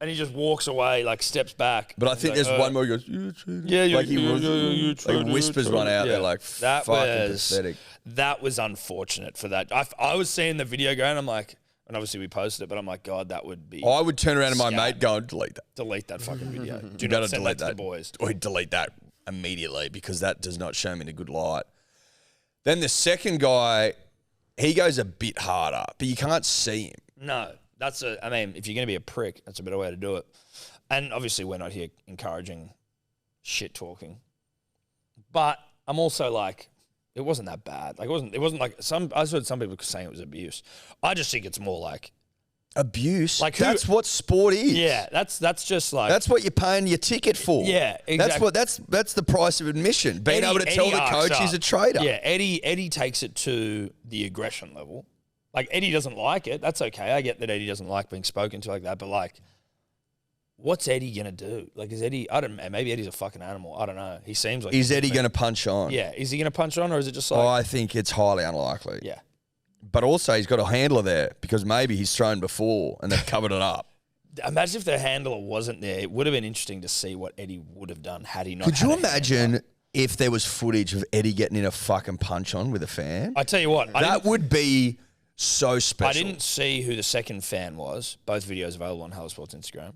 and he just walks away, like steps back. But I think there's one more he goes, you're a traitor. Yeah, like he whispers one out there like, fucking pathetic. That was unfortunate for that. I was seeing the video going, I'm like, and obviously we posted it, but I'm like, God, that would be... I would turn around to my mate going, delete that. Delete that fucking video. Do not send that to the boys. Or delete that immediately, because that does not show me in a good light. Then the second guy, he goes a bit harder, but you can't see him. No. I mean, if you're going to be a prick, that's a better way to do it. And obviously we're not here encouraging shit talking. But I'm also like, it wasn't that bad. Like it wasn't like I heard some people saying it was abuse. I just think it's more like abuse. Like that's what sport is. Yeah, that's just like, that's what you're paying your ticket for. Yeah, exactly. That's the price of admission. Being able to tell the coach he's a traitor. Yeah, Eddie takes it to the aggression level. Like, Eddie doesn't like it. That's okay. I get that Eddie doesn't like being spoken to like that. But, like, what's Eddie going to do? Like, is Eddie... I don't know. Maybe Eddie's a fucking animal. I don't know. He seems like... Is Eddie going to punch on? Yeah. Is he going to punch on, or is it just like... Oh, I think it's highly unlikely. Yeah. But also, he's got a handler there, because maybe he's thrown before and they've covered it up. Imagine if the handler wasn't there. It would have been interesting to see what Eddie would have done had he not... Could you imagine if there was footage of Eddie getting in a fucking punch on with a fan? I tell you what... That would be... so special. I didn't see who the second fan was. Both videos available on Hello Sports Instagram.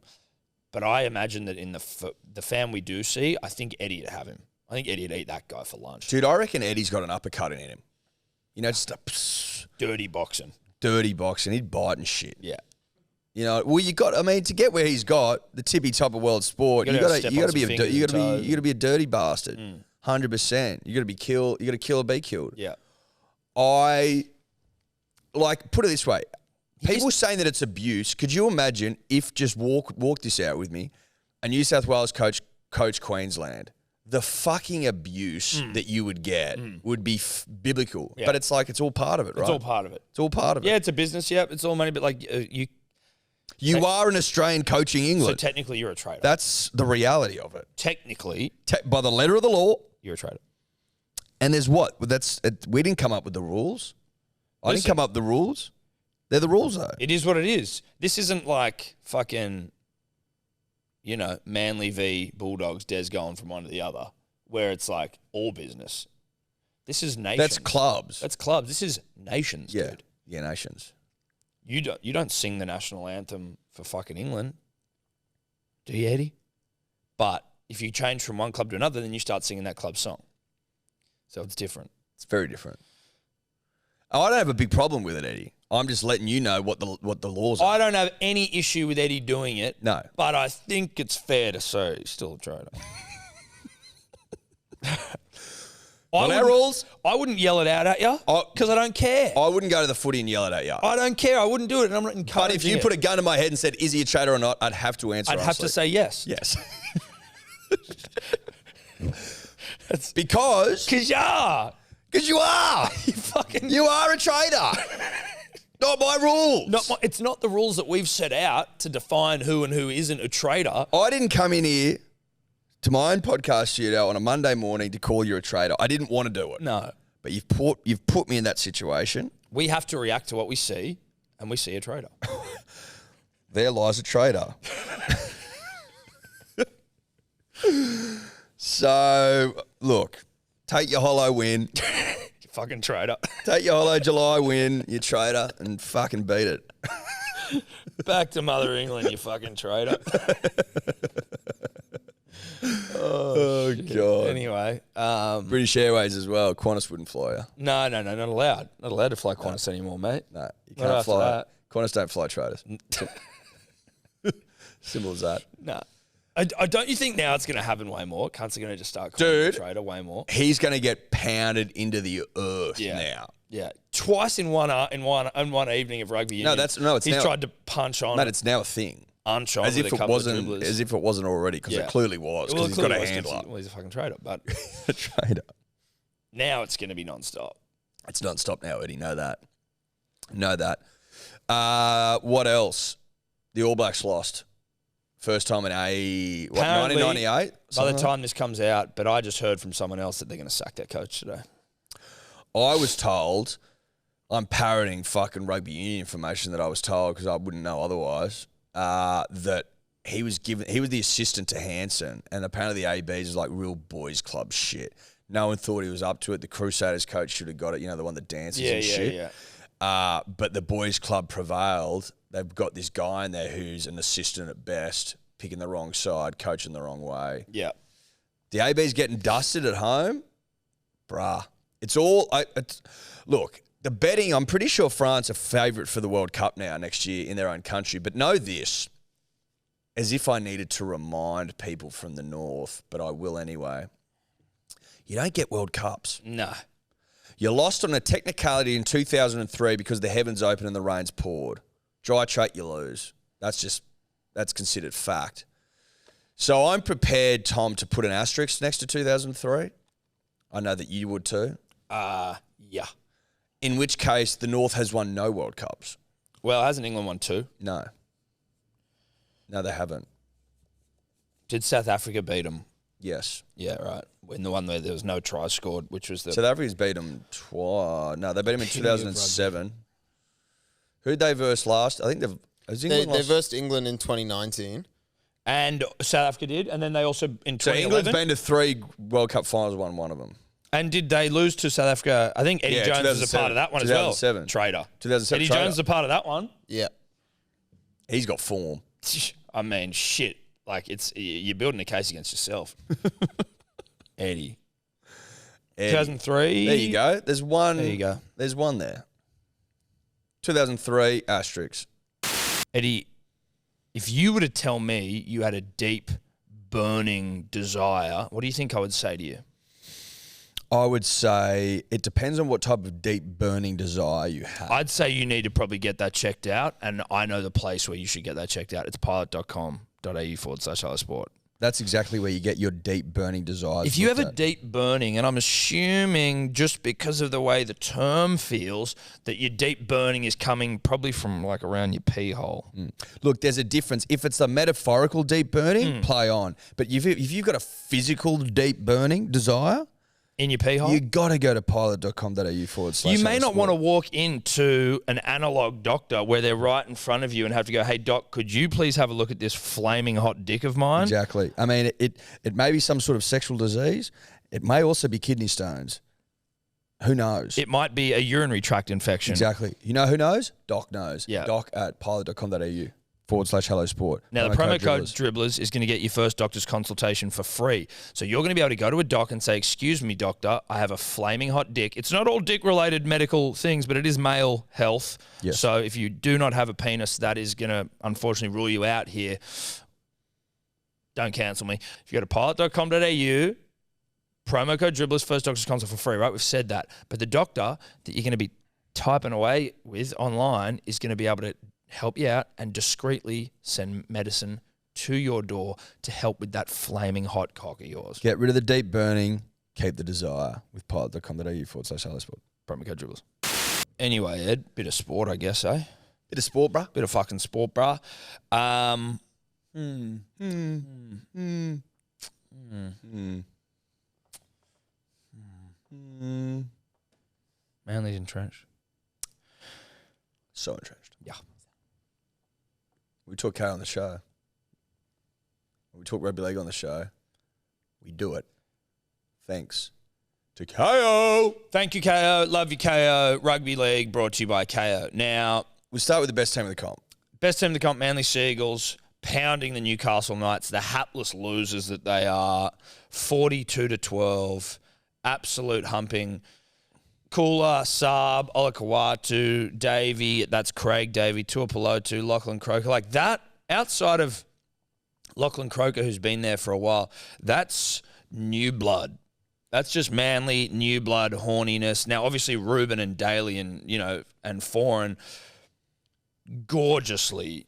But I imagine that in the fan we do see, I think Eddie would have him. I think Eddie would eat that guy for lunch. Dude, I reckon Eddie's got an uppercut in him. You know, just a dirty boxing. Dirty boxing. He'd bite and shit. Yeah. You know, well, to get where he's got the tippy top of world sport, you got to be a dirty bastard. 100%. You got to be killed. You got to kill or be killed. Yeah. Like, put it this way. People saying that it's abuse, could you imagine if, just walk this out with me, a New South Wales coach Queensland, the fucking abuse that you would get would be biblical. Yeah. But it's like it's all part of it, right? It's all part of it. It's all part of it. Yeah, it's a business. Yeah, it's all money. But like You are an Australian coaching so England. technically you're a traitor. That's the reality of it. Technically, By the letter of the law. you're a traitor. And there's what? We didn't come up with the rules. I didn't Listen. come up with the rules. They're the rules, though. It is what it is. This isn't like fucking, Manly v Bulldogs, Des going from one to the other, where it's like all business. This is nations. That's clubs. That's clubs. This is nations, Yeah. dude. Yeah, nations. You don't sing the national anthem for fucking England, do you, Eddie? But if you change from one club to another, then you start singing that club's song. So it's different. It's very different. I don't have a big problem with it, Eddie. I'm just letting you know what the laws are. I don't have any issue with Eddie doing it. No. But I think it's fair to say he's still a traitor. rules? I wouldn't yell it out at you because I don't care. I wouldn't go to the footy and yell it at you. I don't care. I wouldn't do it, and I'm not encouraging But if you it. put a gun to my head and said, is he a traitor or not, I'd have to answer I'd have to honestly. say yes. Yes. Because you are. You are a traitor. Not my rules. It's not the rules that we've set out to define who and who isn't a traitor. I didn't come in here to my own podcast studio on a Monday morning to call you a traitor. I didn't want to do it. No. But you've put me in that situation. We have to react to what we see, and we see a traitor. There lies a traitor. So, look, take your hollow win. You fucking traitor. Take your hollow July win, you traitor, and fucking beat it. Back to Mother England, you fucking traitor. Oh, God. Anyway. British Airways as well. Qantas wouldn't fly you. No, not allowed. Not allowed to fly Qantas anymore, mate. No, you Not can't after fly. that. Qantas don't fly traitors. Simple as that. No. I don't you think now it's going to happen way more? Cunts are going to just start calling him a traitor way more. He's going to get pounded into the earth Yeah. now. Yeah, twice in one evening of rugby union. It's he's now, tried to punch on. Mate, it's now a thing. Unshot As with if a it couple wasn't. of dribblers. As if it wasn't already, because it clearly was. Because he's got a handler. Well, he's a fucking traitor. But A traitor. now it's going to be non-stop. It's non-stop now, Eddie. Know that. What else? The All Blacks lost. First time in 1998? By the time this comes out, but I just heard from someone else that they're going to sack their coach today. I was told, I'm parroting fucking rugby union information that I was told because I wouldn't know otherwise, that he was the assistant to Hansen, and apparently the ABs is like real boys club shit. No one thought he was up to it. The Crusaders coach should have got it, the one that dances and shit. Yeah. But the boys club prevailed. They've got this guy in there who's an assistant at best, picking the wrong side, coaching the wrong way. Yeah. The AB's getting dusted at home. Bruh. It's all... look, the betting, I'm pretty sure France are favourite for the World Cup now next year in their own country. But know this, as if I needed to remind people from the north, but I will anyway. You don't get World Cups. No. You lost on a technicality in 2003 because the heavens opened and the rains poured. Dry trait, you lose. That's considered fact. So I'm prepared, Tom, to put an asterisk next to 2003. I know that you would too. Yeah. In which case, the North has won no World Cups. Well, hasn't England won two? No. No, they haven't. Did South Africa beat them? Yes. Yeah, right. In the one where there was no try scored, which was the... South Africa's beat them twice. No, they beat them in 2007. Who'd they verse last? I think They versed England in 2019. And South Africa did, and then they also in 2011. So England's been to 3 World Cup finals, won one of them. And did they lose to South Africa? I think Eddie Jones was a part of that one as well. 2007. Traitor. 2007 Eddie traitor. Jones is a part of that one. Yeah. He's got form. I mean, shit. Like, you're building a case against yourself. Eddie. 2003. There you go. There's one. There you go. There's one there. 2003 asterisk. Eddie, if you were to tell me you had a deep, burning desire, what do you think I would say to you? I would say it depends on what type of deep burning desire you have. I'd say you need to probably get that checked out, and I know the place where you should get that checked out. It's pilot.com.au/sport. That's exactly where you get your deep burning desires. If you have a looked at. deep burning, and I'm assuming just because of the way the term feels, that your deep burning is coming probably from like around your pee hole. Look, there's a difference. If it's a metaphorical deep burning, play on. But if you've got a physical deep burning desire, In your pee hole? you got to go to pilot.com.au/. You may not want to walk into an analog doctor where they're right in front of you and have to go, hey, doc, could you please have a look at this flaming hot dick of mine? Exactly. I mean, it may be some sort of sexual disease. It may also be kidney stones. Who knows? It might be a urinary tract infection. Exactly. You know who knows? Doc knows. Yeah. Doc at pilot.com.au/hello sport. Now, the promo code Dribblers is going to get your first doctor's consultation for free. So you're going to be able to go to a doc and say, excuse me, doctor, I have a flaming hot dick. It's not all dick-related medical things, but it is male health. Yes. So if you do not have a penis, that is going to unfortunately rule you out here. Don't cancel me. If you go to pilot.com.au, promo code Dribblers, first doctor's consult for free, right? We've said that. But the doctor that you're going to be typing away with online is going to be able to help you out and discreetly send medicine to your door to help with that flaming hot cock of yours. Get rid of the deep burning, keep the desire with pilot.com.au/hello sport. Promo code Dribbles. Anyway, Ed, bit of sport, I guess, eh? Bit of sport, bruh. Bit of fucking sport, bruh. Manly's entrenched. So entrenched. Yeah. We talk K on the show. We talk rugby league on the show. We do it. Thanks to KO. Thank you, KO. Love you, KO. Rugby League brought to you by KO. Now, We'll start with the best team of the comp. best team of the comp, Manly Seagulls, pounding the Newcastle Knights, the hapless losers that they are, 42-12, absolute humping. Kula, Saab, Olakawatu, Davey, that's Craig Davey, Tuapolotu, Lachlan Croker. Like that, outside of Lachlan Croker, who's been there for a while, that's new blood. That's just Manly, new blood, horniness. Now, obviously, Ruben and Daly and, and Foreign gorgeously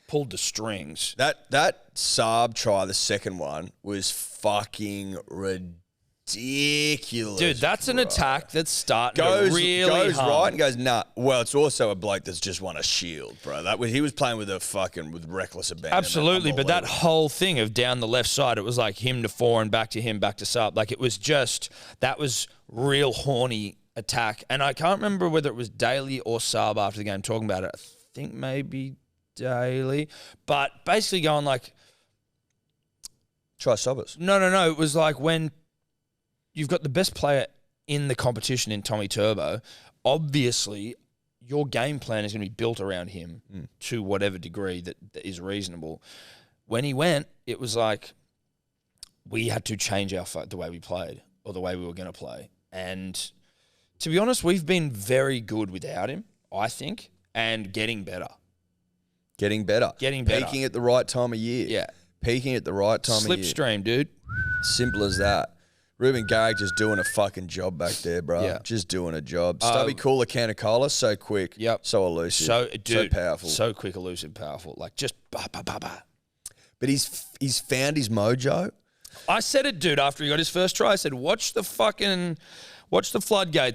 pulled the strings. That Saab try, the second one, was fucking ridiculous. Dude, that's an attack that's starting Goes to really hum. right and goes, nah. Well, it's also a bloke that's just won a shield, bro. He was playing with with reckless abandon. Absolutely, but that whole thing of down the left side, it was like him to Foreign, back to him, back to Saab. Like it was just, that was real horny attack. And I can't remember whether it was Daly or Saab after the game talking about it. I think maybe Daly. But basically going like... Try Sobbers. No. It was like when you've got the best player in the competition in Tommy Turbo, obviously your game plan is going to be built around him to whatever degree that is reasonable. When he went, it was like we had to change the way we played or the way we were going to play. And to be honest, we've been very good without him, I think, and getting better. Getting better. Peaking at the right time of year. Yeah. Peaking at the right time of year. Slipstream, dude. Simple as that. Ruben Garrick just doing a fucking job back there, bro. Yeah. Just doing a job. Stubby Cooler, can of cola, so quick. Yep. So elusive. So powerful. So quick, elusive, powerful. Like just ba. But he's found his mojo. I said it, dude, after he got his first try. I said, watch the floodgates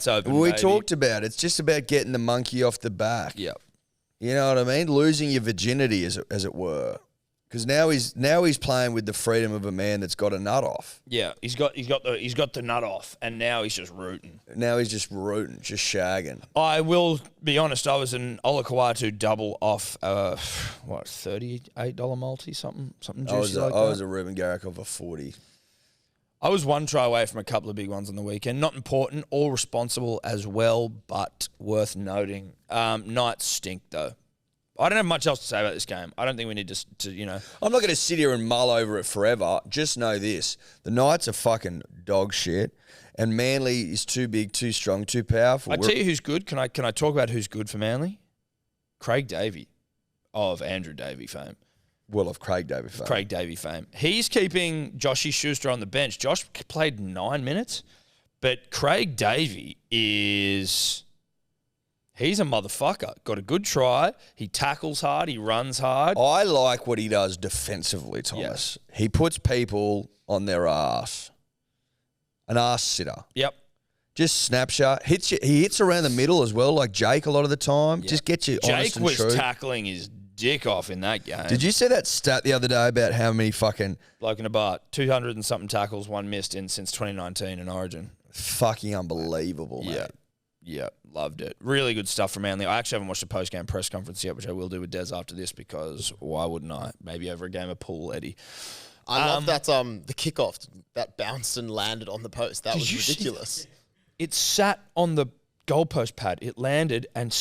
open, We baby. talked about it. It's just about getting the monkey off the back. Yep. You know what I mean? Losing your virginity, as it were. Because now he's playing with the freedom of a man that's got a nut off. Yeah, he's got the nut off, and now he's just rooting. Now he's just rooting, just shagging. I will be honest. I was an Olakawatu double off $38 multi, something juicy I was a Ruben Garrick of a 40. I was one try away from a couple of big ones on the weekend. Not important, all responsible as well, but worth noting. Knights stink though. I don't have much else to say about this game. I don't think we need to I'm not going to sit here and mull over it forever. Just know this. The Knights are fucking dog shit. And Manly is too big, too strong, too powerful. I tell you who's good. Can I talk about who's good for Manly? Craig Davey of Andrew Davey fame. Well, of Craig Davey fame. Craig Davey fame. He's keeping Joshy Schuster on the bench. Josh played 9 minutes, but Craig Davey He's a motherfucker. Got a good try. He tackles hard. He runs hard. I like what he does defensively, Thomas. He puts people on their ass. An ass sitter. Yep. Just snapshot. Hits you. He hits around the middle as well, like Jake a lot of the time. Just gets you honest Jake and was true. tackling his dick off in that game. Did you see that stat the other day about how many fucking... Bloke in a bar, 200 and something tackles, one missed in since 2019 in Origin. Fucking unbelievable, mate. Yeah, loved it. Really good stuff from Manly. I actually haven't watched the post-game press conference yet, which I will do with Des after this because why wouldn't I? Maybe over a game of pool, Eddie. I love that the kickoff that bounced and landed on the post. That was ridiculous. It sat on the goalpost pad. It landed and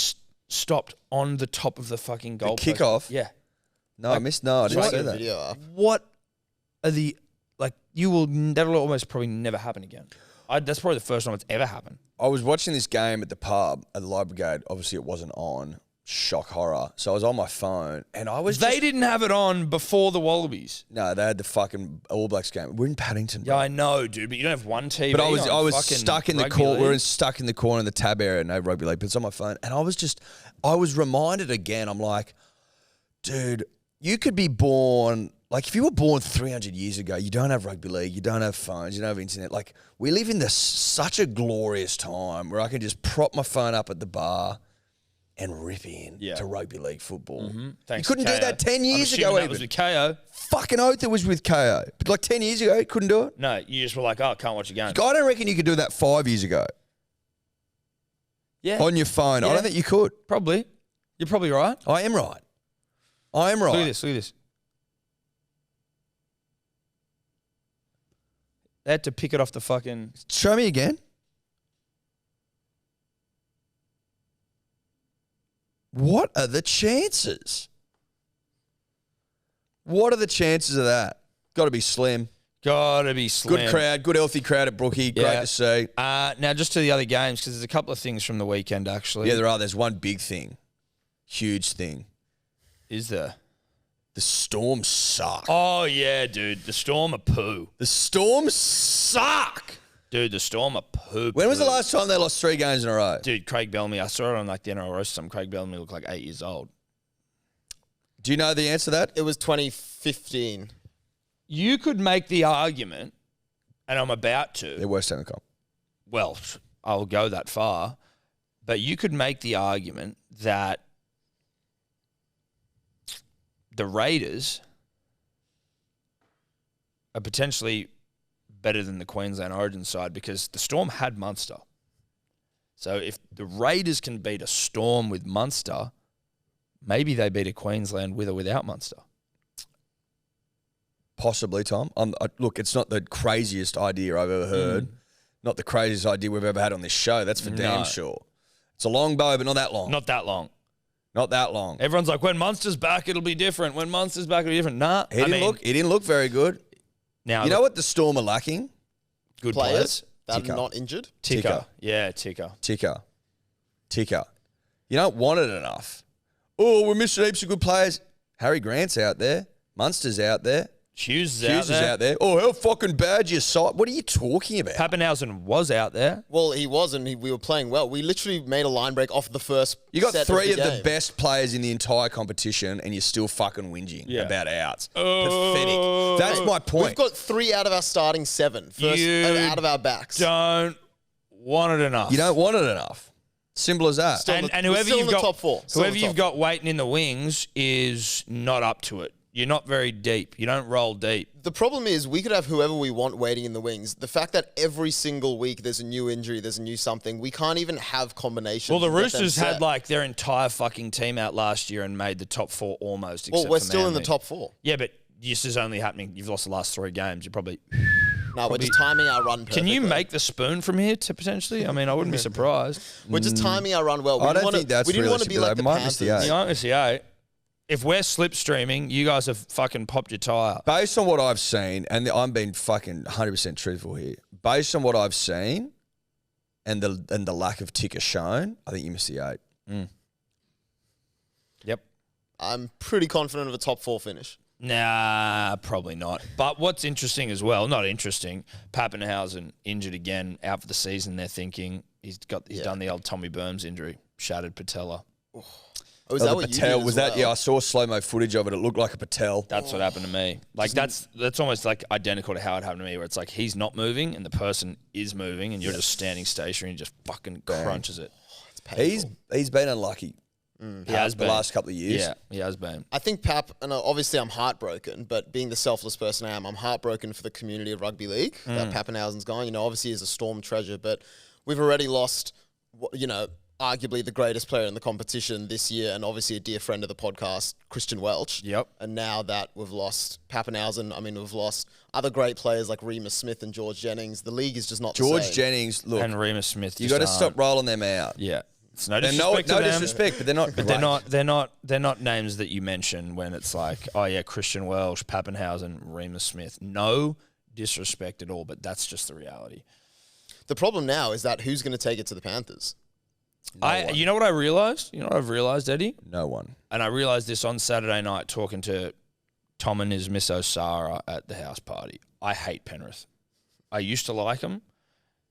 stopped on the top of the fucking goalpost. The kickoff? Yeah. No, I missed. No, I didn't see that. Video up. What are the that'll almost probably never happen again. That's probably the first time it's ever happened. I was watching this game at the pub at the Live Brigade. Obviously, it wasn't on. Shock horror. So I was on my phone, and I was. They didn't have it on before the Wallabies. No, they had the fucking All Blacks game. We're in Paddington. Yeah, I know, dude, but you don't have one TV. But I was stuck in the corner. League. Stuck in the corner in the tab area. No rugby league, but it's on my phone, and I was reminded again. I'm like, dude, you could be born. Like, if you were born 300 years ago, you don't have rugby league, you don't have phones, you don't have internet. Like, we live in such a glorious time where I can just prop my phone up at the bar and rip in to rugby league football. Mm-hmm. You couldn't do that 10 years ago that even. was with KO. Fucking oath it was with KO. But like 10 years ago, you couldn't do it. No, you just were like, oh, can't watch a game. I don't reckon you could do that 5 years ago. Yeah. On your phone. Yeah. I don't think you could. Probably. You're probably right. I am right. I am right. Look at this. They had to pick it off the fucking... Show me again. What are the chances? What are the chances of that? Got to be slim. Gotta be slim. Good crowd, good healthy crowd at Brookie. Great to see. Now, just to the other games, because there's a couple of things from the weekend, actually. Yeah, there are. There's one big thing. Huge thing. Is there? The Storm suck. Oh, yeah, dude. The Storm are poo. The Storm suck. Dude, the Storm are poo. When was the last time they lost 3 games in a row? Dude, Craig Bellamy. I saw it on like the NRL roast. Craig Bellamy looked like 8 years old. Do you know the answer to that? It was 2015. You could make the argument, and I'm about to. They're worst team in the comp. Well, I'll go that far. But you could make the argument that the Raiders are potentially better than the Queensland Origin side because the Storm had Munster. So if the Raiders can beat a Storm with Munster, maybe they beat a Queensland with or without Munster. Possibly, Tom. Look, it's not the craziest idea I've ever heard. Not the craziest idea we've ever had on this show. That's for damn sure. It's a long bow, but not that long. Not that long. Not that long. Everyone's like, when Munster's back, it'll be different. When Munster's back, it'll be different. Nah. He didn't look very good. Now, you know what the Storm are lacking? Good Players that Ticker. are not injured. Ticker. Yeah, Ticker. Ticker. You don't want it enough. Oh, we're missing heaps of good players. Harry Grant's out there. Munster's out there. Hughes Hughes is out there. Oh, how fucking bad you saw. What are you talking about? Pappenhausen was out there. Well, he was, and we were playing well. We literally made a line break off the first. You got set 3 of the game. best players in the entire competition, and you're still fucking whinging about outs. Oh. Pathetic. That's my point. We've got 3 out of our starting 7. Out of our backs. Don't want it enough. You don't want it enough. Simple as that. And we're whoever still you've in the got, top 4. Still in whoever the you've top got waiting in the wings is not up to it. You're not very deep. You don't roll deep. The problem is we could have whoever we want waiting in the wings. The fact that every single week there's a new injury, there's a new something, we can't even have combinations. Well, the and get them Roosters set. had like their entire fucking team out last year and made the top 4 almost. Well, Except we're for still in the Manly. top 4. Yeah, but this is only happening. You've lost the last 3 games. You're probably. No, we're just timing our run perfectly. Can you make the spoon from here to potentially? I mean, I wouldn't be surprised. We're just timing our run well. I don't think that's we didn't want to be realistic, like though. the Might miss the Panthers. eight. You know, it's the 8. If we're slipstreaming, you guys have fucking popped your tyre. Based on what I've seen, and I'm being fucking 100% truthful here, based on what I've seen and the lack of ticker shown, I think you missed the 8. Yep. I'm pretty confident of a top 4 finish. Nah, probably not. But what's interesting as well, not interesting, Pappenhausen injured again, out for the season. They're thinking he's done the old Tommy Burns injury. shattered patella. Oh, is Oh, that the what you Patel did was as that? well? Yeah, I saw slow-mo footage of it. It looked like a Patel. That's what happened to me. Like that's almost like identical to how it happened to me, where it's like he's not moving and the person is moving, and you're just standing stationary and just fucking crunches it. It's painful. He's been unlucky. He has the been last couple of years. Yeah, he has been. I think Pap, and obviously I'm heartbroken, but being the selfless person I am, I'm heartbroken for the community of rugby league that Pappenhausen's gone. You know, obviously he's a Storm treasure, but we've already lost, arguably the greatest player in the competition this year, and obviously a dear friend of the podcast, Christian Welch. Yep. And now that we've lost Pappenhausen, we've lost other great players like Remus Smith and George Jennings. The league is just not the George same. Jennings, look, And Remus Smith. you just got to aren't. stop rolling them out. Yeah, it's no And disrespect no to them. disrespect, but they're not. But they're not names that you mention when it's like, oh yeah, Christian Welsh, Pappenhausen, Remus Smith. No disrespect at all, but that's just the reality. The problem now is that who's going to take it to the Panthers? You know what I realized? You know what I've realized, Eddie? No one. And I realized this on Saturday night talking to Tom and his Miss Osara at the house party. I hate Penrith. I used to like them.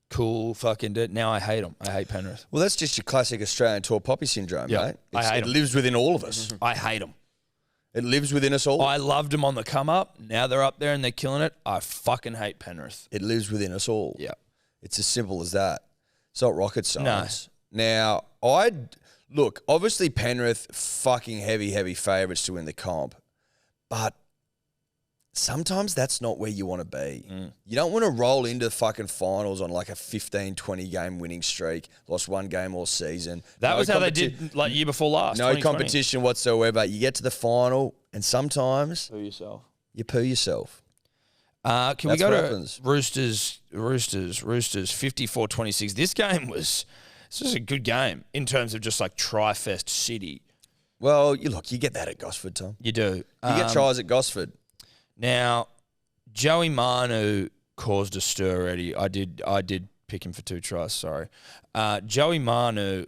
Cool fucking dude. Now I hate them. I hate Penrith. Well, that's just your classic Australian tall poppy syndrome, Yeah, mate. I hate It 'em. lives within all of us. I hate them. It lives within us all. I loved them on the come up. Now they're up there and they're killing it. I fucking hate Penrith. It lives within us all. Yeah. It's as simple as that. It's not rocket science. Now, look, obviously Penrith, fucking heavy favourites to win the comp. But sometimes that's not where you want to be. You don't want to roll into fucking finals on like a 15, 20 game winning streak, lost one game all season. That No was how they competi- did like year before last. No 2020. competition whatsoever. You get to the final and sometimes For yourself. you poo yourself. Can we That's go what to happens. Roosters 54-26. This game was a good game in terms of just like Tri-Fest City. Well, you get that at Gosford, Tom. You do. You get tries at Gosford. Now, Joey Manu caused a stir already. I did pick him for 2 tries, sorry. Joey Manu,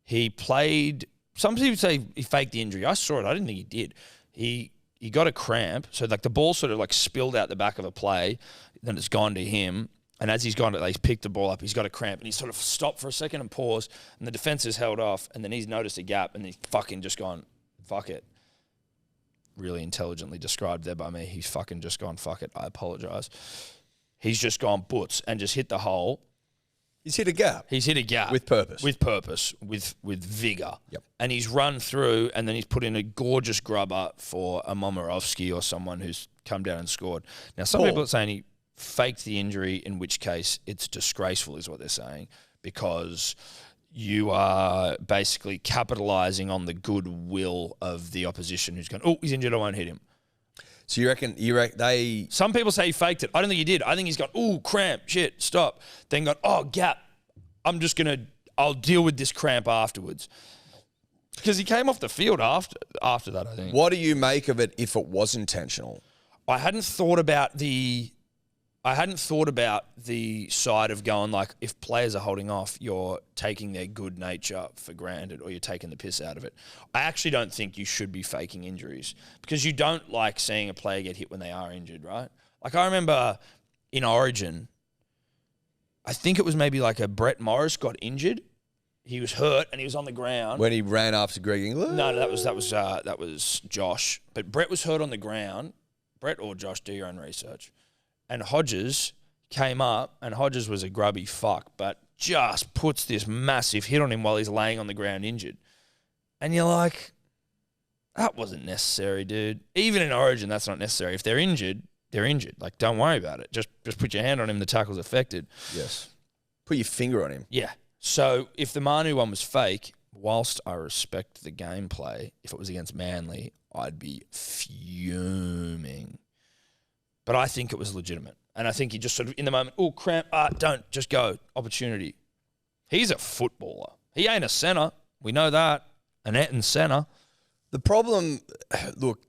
he played, some people say he faked the injury. I saw it. I didn't think he did. He got a cramp. So like the ball sort of like spilled out the back of a play. Then it's gone to him. And as he's picked the ball up, he's got a cramp. And he's sort of stopped for a second and paused. And the defense has held off. And then he's noticed a gap. And he's fucking just gone, fuck it. Really intelligently described there by me. He's fucking just gone, fuck it. I apologise. He's just gone butts and just hit the hole. He's hit a gap. He's hit a gap. With purpose. With purpose. With vigour. Yep. And he's run through and then he's put in a gorgeous grubber for a Momirovski or someone who's come down and scored. Now, some people are saying he faked the injury, in which case it's disgraceful is what they're saying, because you are basically capitalising on the goodwill of the opposition who's going, oh, he's injured, I won't hit him. So you reckon they... Some people say he faked it. I don't think he did. I think he's gone, ooh, cramp, shit, stop. Then gone, oh, gap. I'll deal with this cramp afterwards. Because he came off the field after that, I think. What do you make of it if it was intentional? I hadn't thought about the side of going like, if players are holding off, you're taking their good nature for granted or you're taking the piss out of it. I actually don't think you should be faking injuries because you don't like seeing a player get hit when they are injured, right? Like I remember in Origin, I think it was maybe like a Brett Morris got injured. He was hurt and he was on the ground. When he ran after Greg England? No, that was Josh. But Brett was hurt on the ground. Brett or Josh, do your own research. And Hodges came up, and Hodges was a grubby fuck, but just puts this massive hit on him while he's laying on the ground injured. And you're like, that wasn't necessary, dude. Even in Origin, that's not necessary. If they're injured, they're injured. Like, don't worry about it. Just put your hand on him, the tackle's affected. Yes. Put your finger on him. Yeah. So if the Manu one was fake, whilst I respect the gameplay, if it was against Manly, I'd be fuming. But I think it was legitimate. And I think he just sort of, in the moment, oh, cramp, don't, just go, opportunity. He's a footballer. He ain't a centre. We know that. An Eton centre. The problem, look,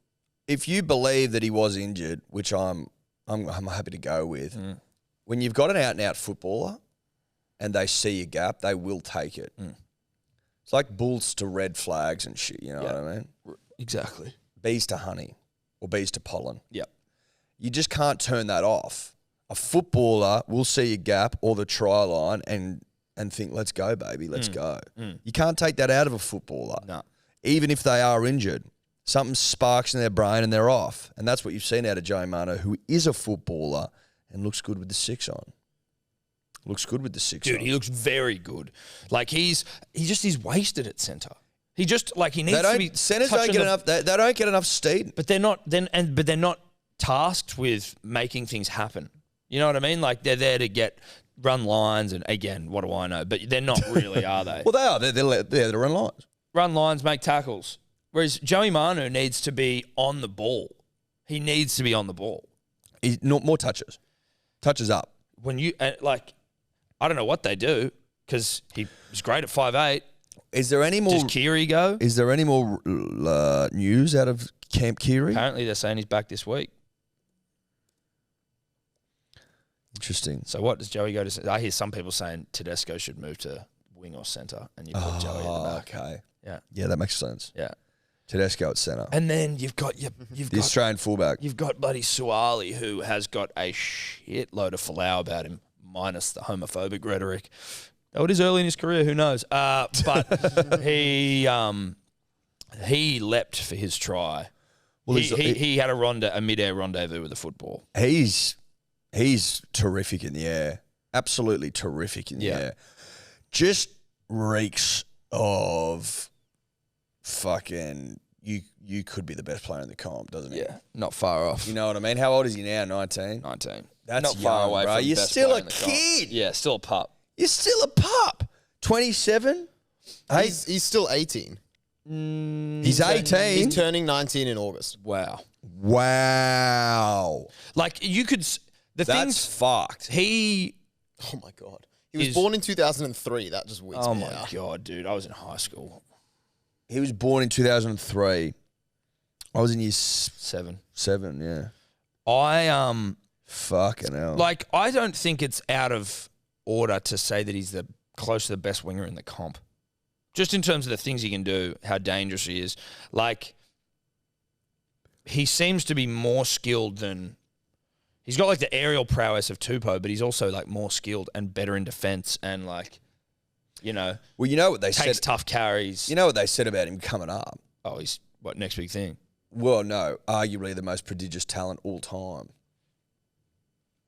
if you believe that he was injured, which I'm happy to go with, when you've got an out-and-out footballer and they see a gap, they will take it. It's like bulls to red flags and shit, you know what I mean? Exactly. Bees to honey or bees to pollen. Yep. You just can't turn that off. A footballer will see a gap or the try line and and think, let's go, baby, let's go. You can't take that out of a footballer. No. Even if they are injured. Something sparks in their brain and they're off. And that's what you've seen out of Joey Mano, who is a footballer and looks good with the 6 on. Looks good with the 6 on. Dude, he looks very good. Like he's wasted at centre. He just like he needs to be. Centres don't get enough. They don't get enough speed. But they're not but they're not tasked with making things happen. You know what I mean? Like they're there to run lines, and again, what do I know? But they're not really, are they? Well, they are. They're there to run lines. Run lines, make tackles. Whereas Joey Manu needs to be on the ball. He needs to be on the ball. More touches. Touches up. When you I don't know what they do because he was great at 5'8". Is there any more? Does Kiri go? Is there any more news out of Camp Kiri? Apparently, they're saying he's back this week. Interesting. So what does Joey go to? I hear some people saying Tedesco should move to wing or centre, and you put Joey in the back. Okay. Yeah, that makes sense. yeah. Tedesco at centre. And then you've got The Australian fullback. You've got bloody Suali, who has got a shitload of flower about him, minus the homophobic rhetoric. Oh, it is early in his career. Who knows? But he leapt for his try. Well, he had a mid-air rendezvous with the football. He's terrific in the air. Absolutely terrific in the air. Just reeks of fucking you could be the best player in the comp, doesn't he? Yeah, not far off. You know what I mean? How old is he now? 19? 19. That's not young, far away bro. from You're best still player a in the comp. kid. Yeah, still a pup. You're still a pup. 27? He's still 18. He's 18. He's turning 19 in August. Wow. Wow. Like you could That's things fucked. Oh my God. He was born in 2003. That just weirds Oh me my out. God, dude. I was in high school. He was born in 2003. I was in year 7. 7, yeah. I Fucking hell. like I don't think it's out of order to say that he's close to the best winger in the comp. Just in terms of the things he can do, how dangerous he is. Like he seems to be more skilled than he's got like the aerial prowess of Tupou, but he's also like more skilled and better in defense and like, you know, well, you know what they takes said. tough carries. You know what they said about him coming up? Oh, he's what next big thing? Well, no, arguably the most prodigious talent all time.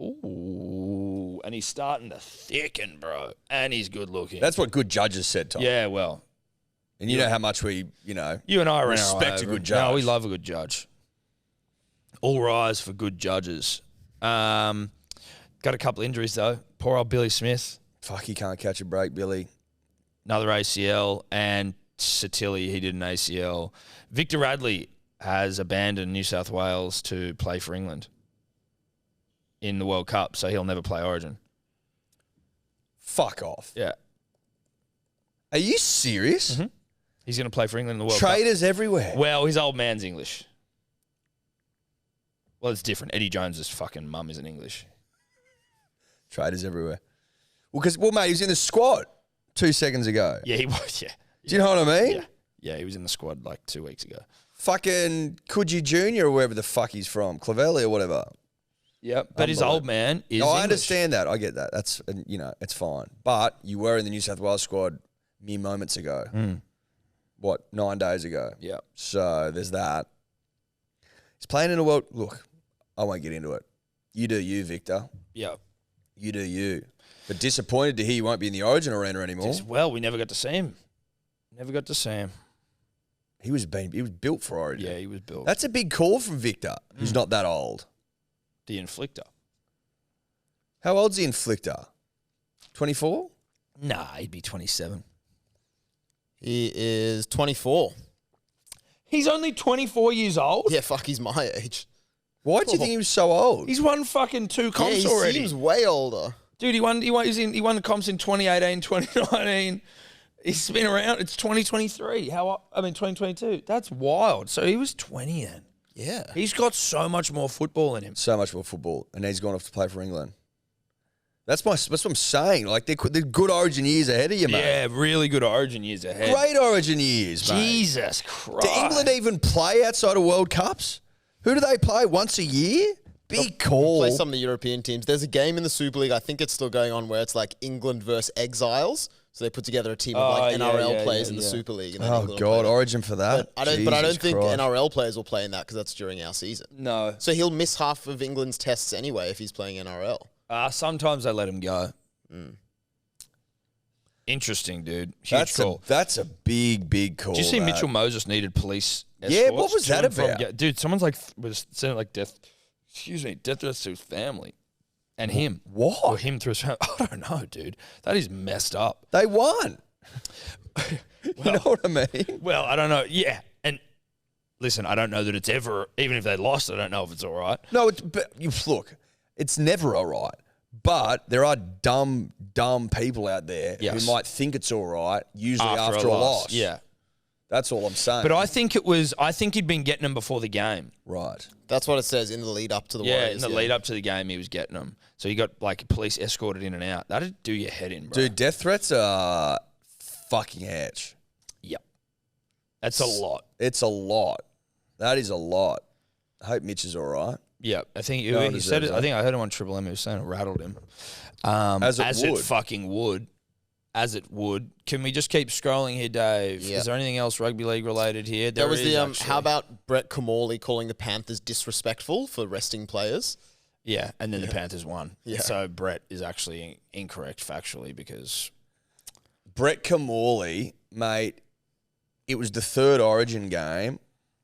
Ooh, and he's starting to thicken, bro. And he's good looking. That's what good judges said, Tom. Yeah, well. And you know how much we, You and I respect a good judge. No, we love a good judge. All rise for good judges. Got a couple injuries, though. Poor old Billy Smith. Fuck, he can't catch a break, Billy. Another ACL. And Satilli, he did an ACL. Victor Radley has abandoned New South Wales to play for England in the World Cup, so he'll never play Origin. Fuck off. Yeah. Are you serious? Mm-hmm. He's going to play for England in the World Cup. Traitors everywhere. Well, his old man's English. Well, it's different. Eddie Jones's fucking mum isn't English. Traitors everywhere. Well, mate, he was in the squad 2 seconds ago. Yeah, he was, yeah. Do you know what I mean? Yeah. Yeah, he was in the squad like 2 weeks ago. Fucking Coogee Jr. or wherever the fuck he's from. Clavelli or whatever. Yep. But his old man is No, I English. understand that. I get that. That's, it's fine. But you were in the New South Wales squad mere moments ago. What, 9 days ago? Yeah. So there's that. He's playing in a world. Look, I won't get into it. You do you, Victor. Yeah. You do you. But disappointed to hear you won't be in the Origin arena anymore. Well, we never got to see him. Never got to see him. He was built for Origin. Yeah, he was built. That's a big call from Victor, who's not that old. The Inflictor. How old's the Inflictor? 24? Nah, he'd be 27. He is 24. He's only 24 years old? Yeah, fuck, he's my age. Why do you think he was so old? He's won fucking 2 comps he already. seems way older. Dude, he won the comps in 2018, 2019. He's been around. It's 2023. 2022. That's wild. So he was 20 then. Yeah. He's got so much more football in him. So much more football, and he's gone off to play for England. That's what I'm saying. Like, they're good Origin years ahead of you, mate. Yeah, really good Origin years ahead. Great Origin years, mate. Jesus Christ. Do England even play outside of World Cups? Who do they play once a year? Big call. Play some of the European teams. There's a game in the Super League, I think it's still going on, where it's like England versus Exiles. So they put together a team of like NRL players in the Super League. And then Oh, England God, Origin for that? But I don't think Christ. NRL players will play in that because that's during our season. No. So he'll miss half of England's tests anyway if he's playing NRL. Sometimes they let him go. Interesting, dude. Huge call. That's a big call. Did you see that. Mitchell Moses needed police escorts? Yeah, what was to that and from- about? Dude, someone's like was sending like death threats to his family and him. What? Or him through his family. I don't know, dude. That is messed up. They won. You know what I mean? Well, I don't know. Yeah, and listen, I don't know that it's ever. Even if they lost, I don't know if it's all right. No, look, it's never all right. But there are dumb people out there Yes. who might think it's all right, usually after a loss. Yeah, That's all I'm saying. but I think he'd been getting them before the game. Right. That's what it says in the lead up to the Yeah, Warriors. in the lead up to the game, he was getting them. So he got like police escorted in and out. That'd do your head in, bro. Dude, death threats are fucking edge. Yep, that's a lot. It's a lot. That is a lot. I hope Mitch is all right. Yeah, I think No one he said it. deserves I think I heard him on Triple M. He was saying it rattled him. As it would. fucking would. As it would. Can we just keep scrolling here, Dave? Yeah. Is there anything else rugby league related here? There was is, the actually. how about Brett Kamali calling the Panthers disrespectful for resting players? Yeah, and then the Panthers won. Yeah. So Brett is actually incorrect factually because Brett Kamali, mate, it was the third Origin game.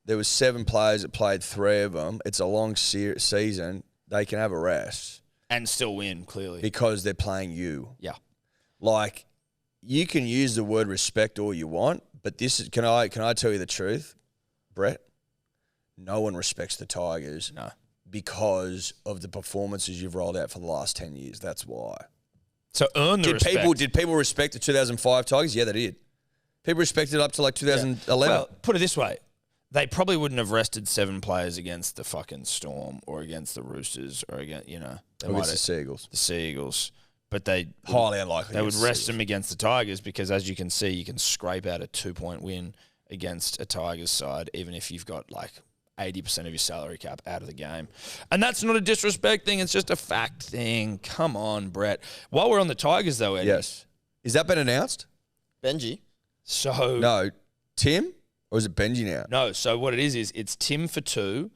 There was 7 players that played 3 of them. It's a long season. They can have a rest and still win clearly. because they're playing you. Yeah. Like, you can use the word respect all you want, but this is can I tell you the truth, Brett? No one respects the Tigers No. because of the performances you've rolled out for the last 10 years. That's why. So earn the respect. Did people respect the 2005 Tigers? Yeah, they did. People respected it up to like 2011. Well, put it this way. They probably wouldn't have rested 7 players against the fucking Storm or against the Roosters or against, they against might the have, Seagulls. the Seagulls. But they Highly unlikely. They would against the rest Seagulls. them against the Tigers because, as you can see, you can scrape out a 2-point win against a Tigers side, even if you've got like 80% of your salary cap out of the game. And that's not a disrespect thing. It's just a fact thing. Come on, Brett. While we're on the Tigers, though, Eddie. Yes. Is that been announced? Benji. So No. Tim? Or is it Benji now? No, so what it is it's Tim for 2,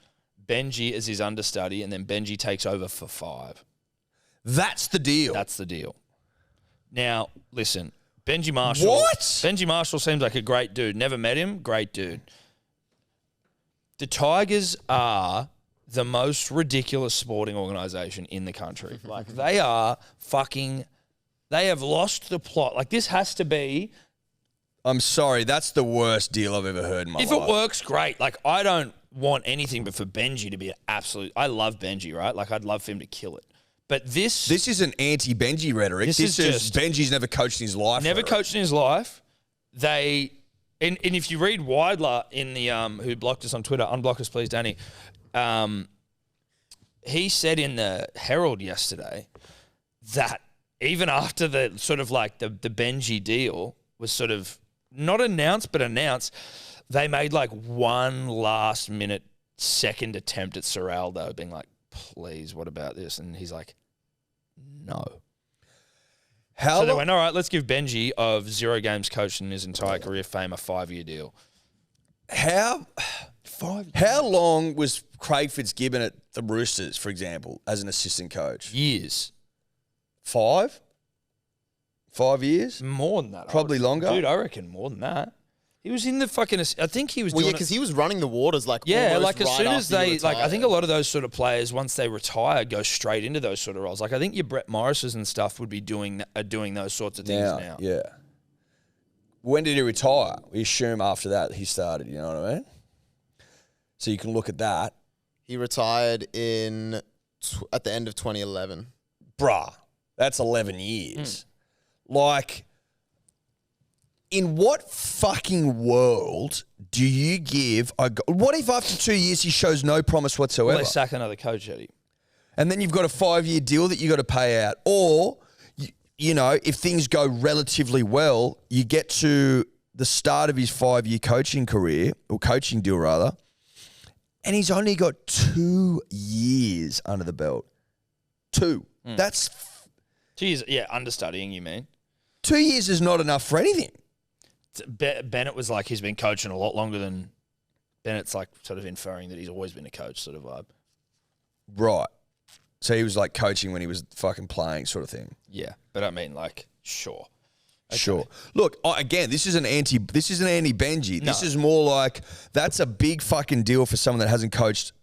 Benji as his understudy, and then Benji takes over for 5. That's the deal. That's the deal. Now, listen, Benji Marshall. What? Benji Marshall seems like a great dude. Never met him. Great dude. The Tigers are the most ridiculous sporting organisation in the country. Like, they have lost the plot. Like, this has to be. I'm sorry. That's the worst deal I've ever heard in my If life. it works, great. Like, I don't want anything but for Benji to be an absolute. I love Benji, right? Like, I'd love for him to kill it. But this isn't anti-Benji rhetoric. This This is is just- Benji's never coached in his life. never rhetoric. coached in his life. And if you read Weidler in the who blocked us on Twitter, unblock us please, Danny. He said in the Herald yesterday that even after the sort of like the Benji deal was sort of not announced but announced, they made like one last minute second attempt at Serraldo, being like, please, what about this? And he's like, no. How So they long? went, all right, let's give Benji, of 0 games coached in his entire career, fame, a 5-year deal. How 5 how long was Craig Fitzgibbon at the Roosters, for example, as an assistant coach? years. 5? 5 years? More than that. I Probably reckon. longer? Dude, I reckon more than that. He was in the fucking, I think he was Well, yeah, doing because he was running the waters like yeah, almost like as right soon as after he they, like, I think a retired. lot of those sort of players, once they retire, go straight into those sort of roles. Like, I think your Brett Morrises and stuff would be doing those sorts of things now. Yeah. When did he retire? We assume after that he started, you know what I mean? So you can look at that. He retired at the end of 2011. Bruh, that's 11 years. Like, in what fucking world do you give what if after 2 years he shows no promise whatsoever? Well, they sack another coach, Eddie. And then you've got a 5-year deal that you got to pay out. Or, you know, if things go relatively well, you get to the start of his 5-year coaching career, or coaching deal rather, And he's only got 2 years under the belt. 2. That's... Geez, yeah, understudying, you mean? 2 years is not enough for anything. Bennett was like he's been coaching a lot longer than... Bennett's like sort of inferring that he's always been a coach sort of vibe. Right. So he was like coaching when he was fucking playing sort of thing. Yeah, but I mean like, sure. Okay. Sure. Look, again, this isn't anti-Benji. This is more like that's a big fucking deal for someone that hasn't coached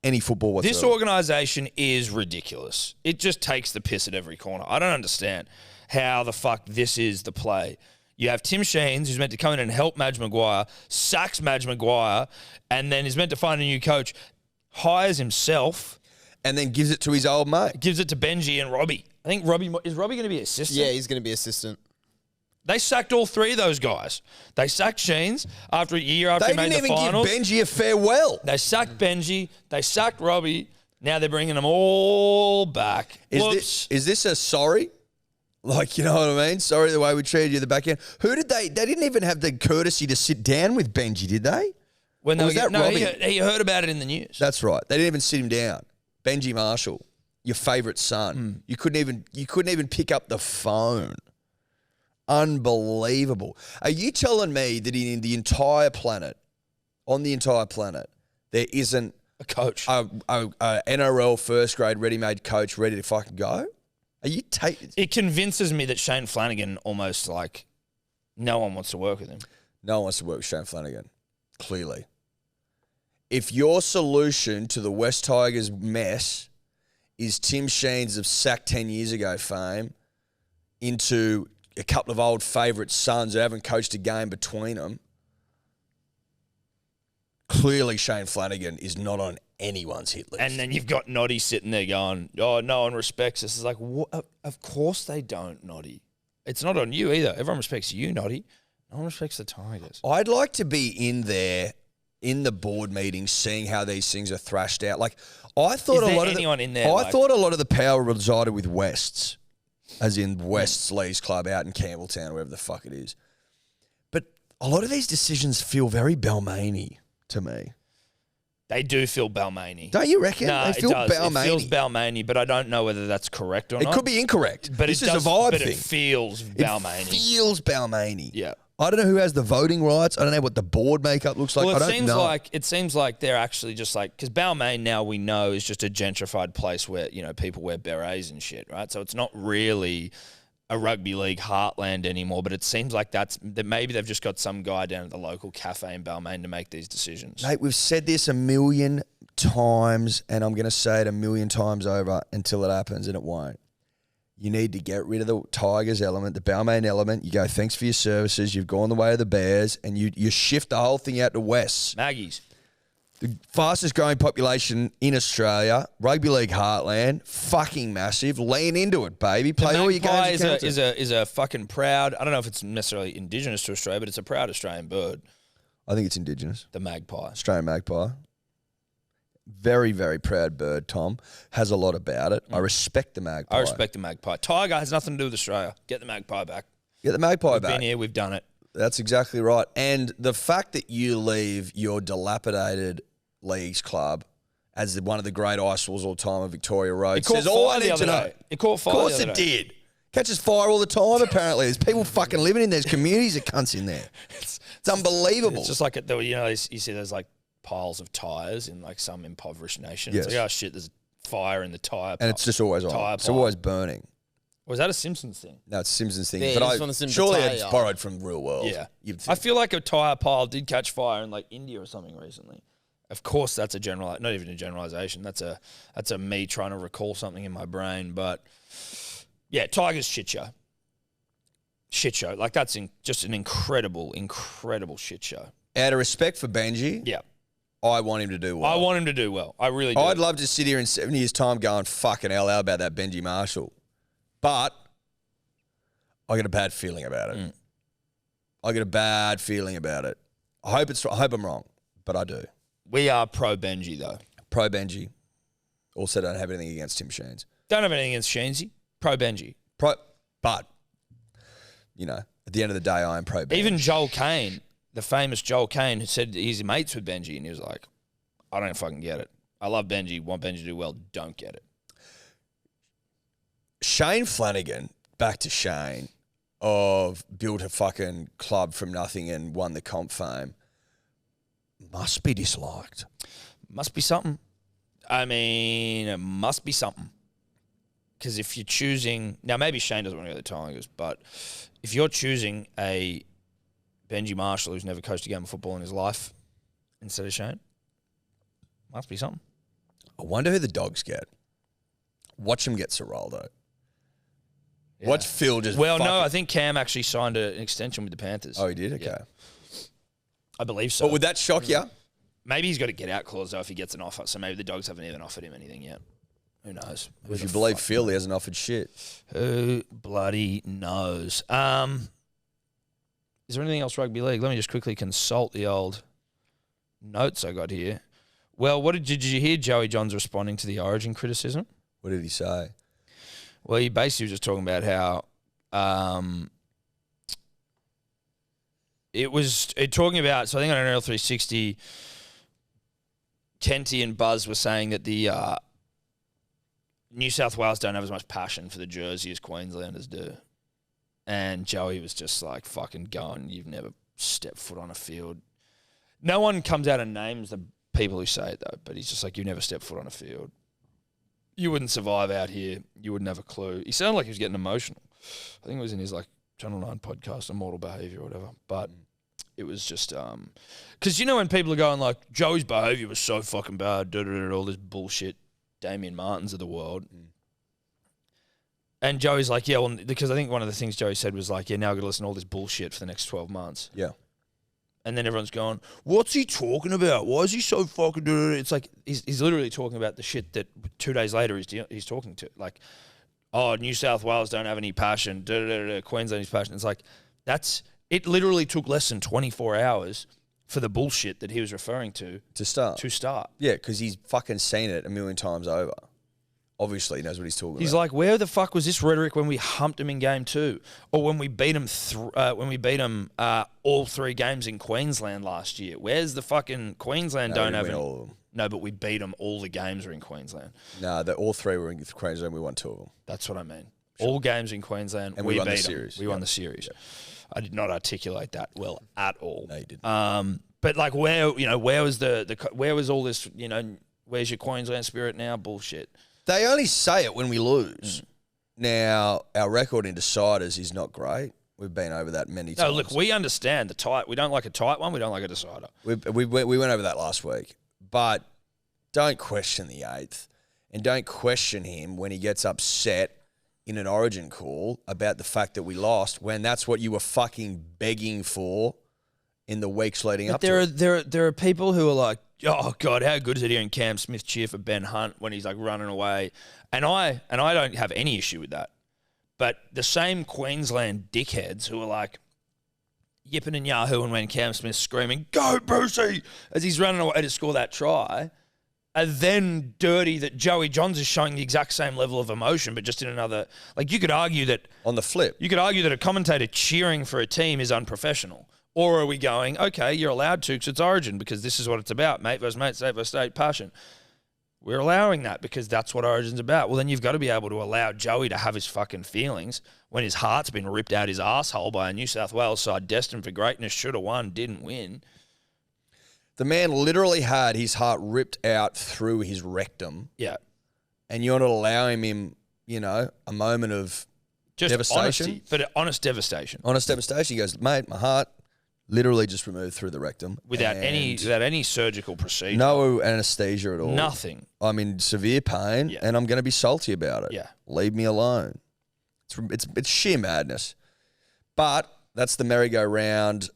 any football whatsoever. This organisation is ridiculous. It just takes the piss at every corner. I don't understand how the fuck this is the play. You have Tim Sheens, who's meant to come in and help Madge Maguire, sacks Madge Maguire, and then is meant to find a new coach, hires himself. And then gives it to his old mate. Gives it to Benji and Robbie. I think Robbie going to be assistant? Yeah, he's going to be assistant. They sacked all 3 of those guys. They sacked Sheens after a year after he made the finals. They didn't even give Benji a farewell. They sacked Benji. They sacked Robbie. Now they're bringing them all back. Is this a sorry? Like, you know what I mean? Sorry the way we treated you at the back end. Who did they didn't even have the courtesy to sit down with Benji, did they? When they was that Robbie? He heard about it in the news. That's right. They didn't even sit him down. Benji Marshall, your favourite son. You couldn't even pick up the phone. Unbelievable. Are you telling me that on the entire planet, there isn't a coach, a NRL first grade ready-made coach ready to fucking go? Are you It convinces me that Shane Flanagan almost like no one wants to work with him. No one wants to work with Shane Flanagan, clearly. If your solution to the West Tigers mess is Tim Sheens of sack 10 years ago fame into a couple of old favourite sons who haven't coached a game between them, clearly Shane Flanagan is not on anyone's hit list. And then you've got Noddy sitting there going, oh, no one respects us. It's like, what? Of course they don't, Noddy. It's not on you either. Everyone respects you, Noddy. No one respects the Tigers. I'd like to be in there in the board meetings seeing how these things are thrashed out. Like, I thought a lot of the power resided with Wests, as in Wests Lee's Club out in Campbelltown, wherever the fuck it is. But a lot of these decisions feel very Balmainy to me. They do feel Balmainy. Don't you reckon? No, they feel Balmainy. It feels Balmainy, but I don't know whether that's correct or not. It could be incorrect. But this is a vibe but thing. It feels Balmainy. It feels Balmainy. Yeah. I don't know who has the voting rights. I don't know what the board makeup looks like. Well, I don't know. It seems like they're actually just like, because Balmain now we know is just a gentrified place where, you know, people wear berets and shit, right? So it's not really a rugby league heartland anymore, but it seems like that maybe they've just got some guy down at the local cafe in Balmain to make these decisions. Mate, we've said this a million times, and I'm going to say it a million times over until it happens, and it won't. You need to get rid of the Tigers element, the Balmain element. You go, thanks for your services. You've gone the way of the Bears, and you shift the whole thing out to West. Maggies. The fastest growing population in Australia, rugby league heartland, fucking massive. Lean into it, baby. Play all your games. Is a fucking proud. I don't know if it's necessarily indigenous to Australia, but it's a proud Australian bird. I think it's indigenous. The magpie. Australian magpie. Very, very proud bird, Tom. Has a lot about it. I respect the magpie. I respect the magpie. Tiger has nothing to do with Australia. Get the magpie back. Get the magpie We've back. been here. We've done it. That's exactly right. And the fact that you leave your dilapidated leagues club as one of the great eyesores all time of Victoria Road says all I need to know. It caught fire. Of course it did. Catches fire all the time, apparently. There's people fucking living in there. There's communities of cunts in there. It's unbelievable. It's just like, you know, you see those like piles of tyres in like some impoverished nation. Yes. It's like, oh shit, there's fire in the tyre. And it's just always on. It's always burning. Was that a Simpsons thing? No, it's a Simpsons thing. Yeah, but surely it's borrowed from the real world. Yeah. You'd I think. feel like a tyre pile did catch fire in like India or something recently. Of course, that's a not even a generalization. That's a me trying to recall something in my brain. But yeah, Tigers shit show. Shit show. Like that's just an incredible, incredible shit show. Out of respect for Benji, Yeah. I want him to do well. I want him to do well. I really do. I'd love to sit here in 7 years' time going, fucking hell, how about that Benji Marshall? But I got a bad feeling about it. I got a bad feeling about it. I hope I'm wrong, but I do. We are pro Benji though. Pro Benji. Also don't have anything against Tim Sheens. Don't have anything against Sheensy. Pro Benji. But, you know, at the end of the day, I am pro Benji. Even Joel Kane, the famous Joel Kane, who said he's mates with Benji, and he was like, I don't fucking get it. I love Benji, want Benji to do well, don't get it. Shane Flanagan, back to Shane, of built a fucking club from nothing and won the comp fame, must be disliked. Must be something. I mean, it must be something. Because if you're choosing... Now, maybe Shane doesn't want to go to the Tigers, but if you're choosing a Benji Marshall who's never coached a game of football in his life instead of Shane, must be something. I wonder who the Dogs get. Watch them get Ciraldo. Yeah. Watch Phil just... Well, no, I think Cam actually signed an extension with the Panthers. Oh, he did? Okay. Yeah. I believe so. But would that shock you? Maybe he's got a get-out clause, though, if he gets an offer. So maybe the Dogs haven't even offered him anything yet. Who knows? If you believe Phil, he hasn't offered shit. Who bloody knows? Is there anything else rugby league? Let me just quickly consult the old notes I got here. Well, did you hear Joey Johns responding to the Origin criticism? What did he say? Well, he basically was just talking about how talking about, so I think on NRL 360, Kenty and Buzz were saying that the New South Wales don't have as much passion for the jersey as Queenslanders do. And Joey was just like, fucking going, you've never stepped foot on a field. No one comes out and names the people who say it, though, but he's just like, you've never stepped foot on a field. You wouldn't survive out here. You wouldn't have a clue. He sounded like he was getting emotional. I think it was in his like Channel 9 podcast, Immortal Behaviour or whatever. But it was just because you know when people are going like Joey's behaviour was so fucking bad, all this bullshit, Damien Martins of the world, and Joey's like, yeah, well, because I think one of the things Joey said was like, yeah, now I've got to listen to all this bullshit for the next 12 months. Yeah. And then everyone's going, what's he talking about? Why is he so fucking... It's like he's literally talking about the shit that 2 days later he's talking to. Like, oh, New South Wales don't have any passion. Queensland is passion. It's like, it literally took less than 24 hours for the bullshit that he was referring to start. Yeah, because he's fucking seen it a million times over. Obviously, he knows what he's talking about. He's like, where the fuck was this rhetoric when we humped him in game 2, or when we beat him all 3 games in Queensland last year? Where's the fucking Queensland? No, don't have all of them. No, but we beat them. All the games were in Queensland. No, all 3 were in Queensland. We won 2 of them. That's what I mean. Sure. All games in Queensland, and we won beat the series. We won the series. Yep. I did not articulate that well at all. No, you didn't. But like, where was all this? Where's your Queensland spirit now? Bullshit. They only say it when we lose. Now, our record in deciders is not great. We've been over that many times. No, look, we understand the tight. We don't like a tight one. We don't like a decider. We went over that last week. But don't question the 8th. And don't question him when he gets upset in an Origin call about the fact that we lost, when that's what you were fucking begging for in the weeks leading up to it. There are people who are like, oh God, how good is it hearing Cam Smith cheer for Ben Hunt when he's like running away? And I don't have any issue with that. But the same Queensland dickheads who are like yipping and yahooing when Cam Smith's screaming, go Brucey, as he's running away to score that try, are then dirty that Joey Johns is showing the exact same level of emotion, but just in another... Like, you could argue that... On the flip. You could argue that a commentator cheering for a team is unprofessional. Or are we going, okay, you're allowed to because it's Origin, because this is what it's about, mate versus mate, state versus state, passion. We're allowing that because that's what Origin's about. Well, then you've got to be able to allow Joey to have his fucking feelings when his heart's been ripped out his asshole by a New South Wales side destined for greatness, should have won, didn't win. The man literally had his heart ripped out through his rectum. Yeah. And you're not allowing him, a moment of just devastation. Honesty, but honest devastation. Honest devastation. He goes, mate, my heart literally just removed through the rectum. Without any surgical procedure. No anesthesia at all. Nothing. I'm in severe pain, and I'm going to be salty about it. Yeah. Leave me alone. It's sheer madness. But that's the merry-go-round.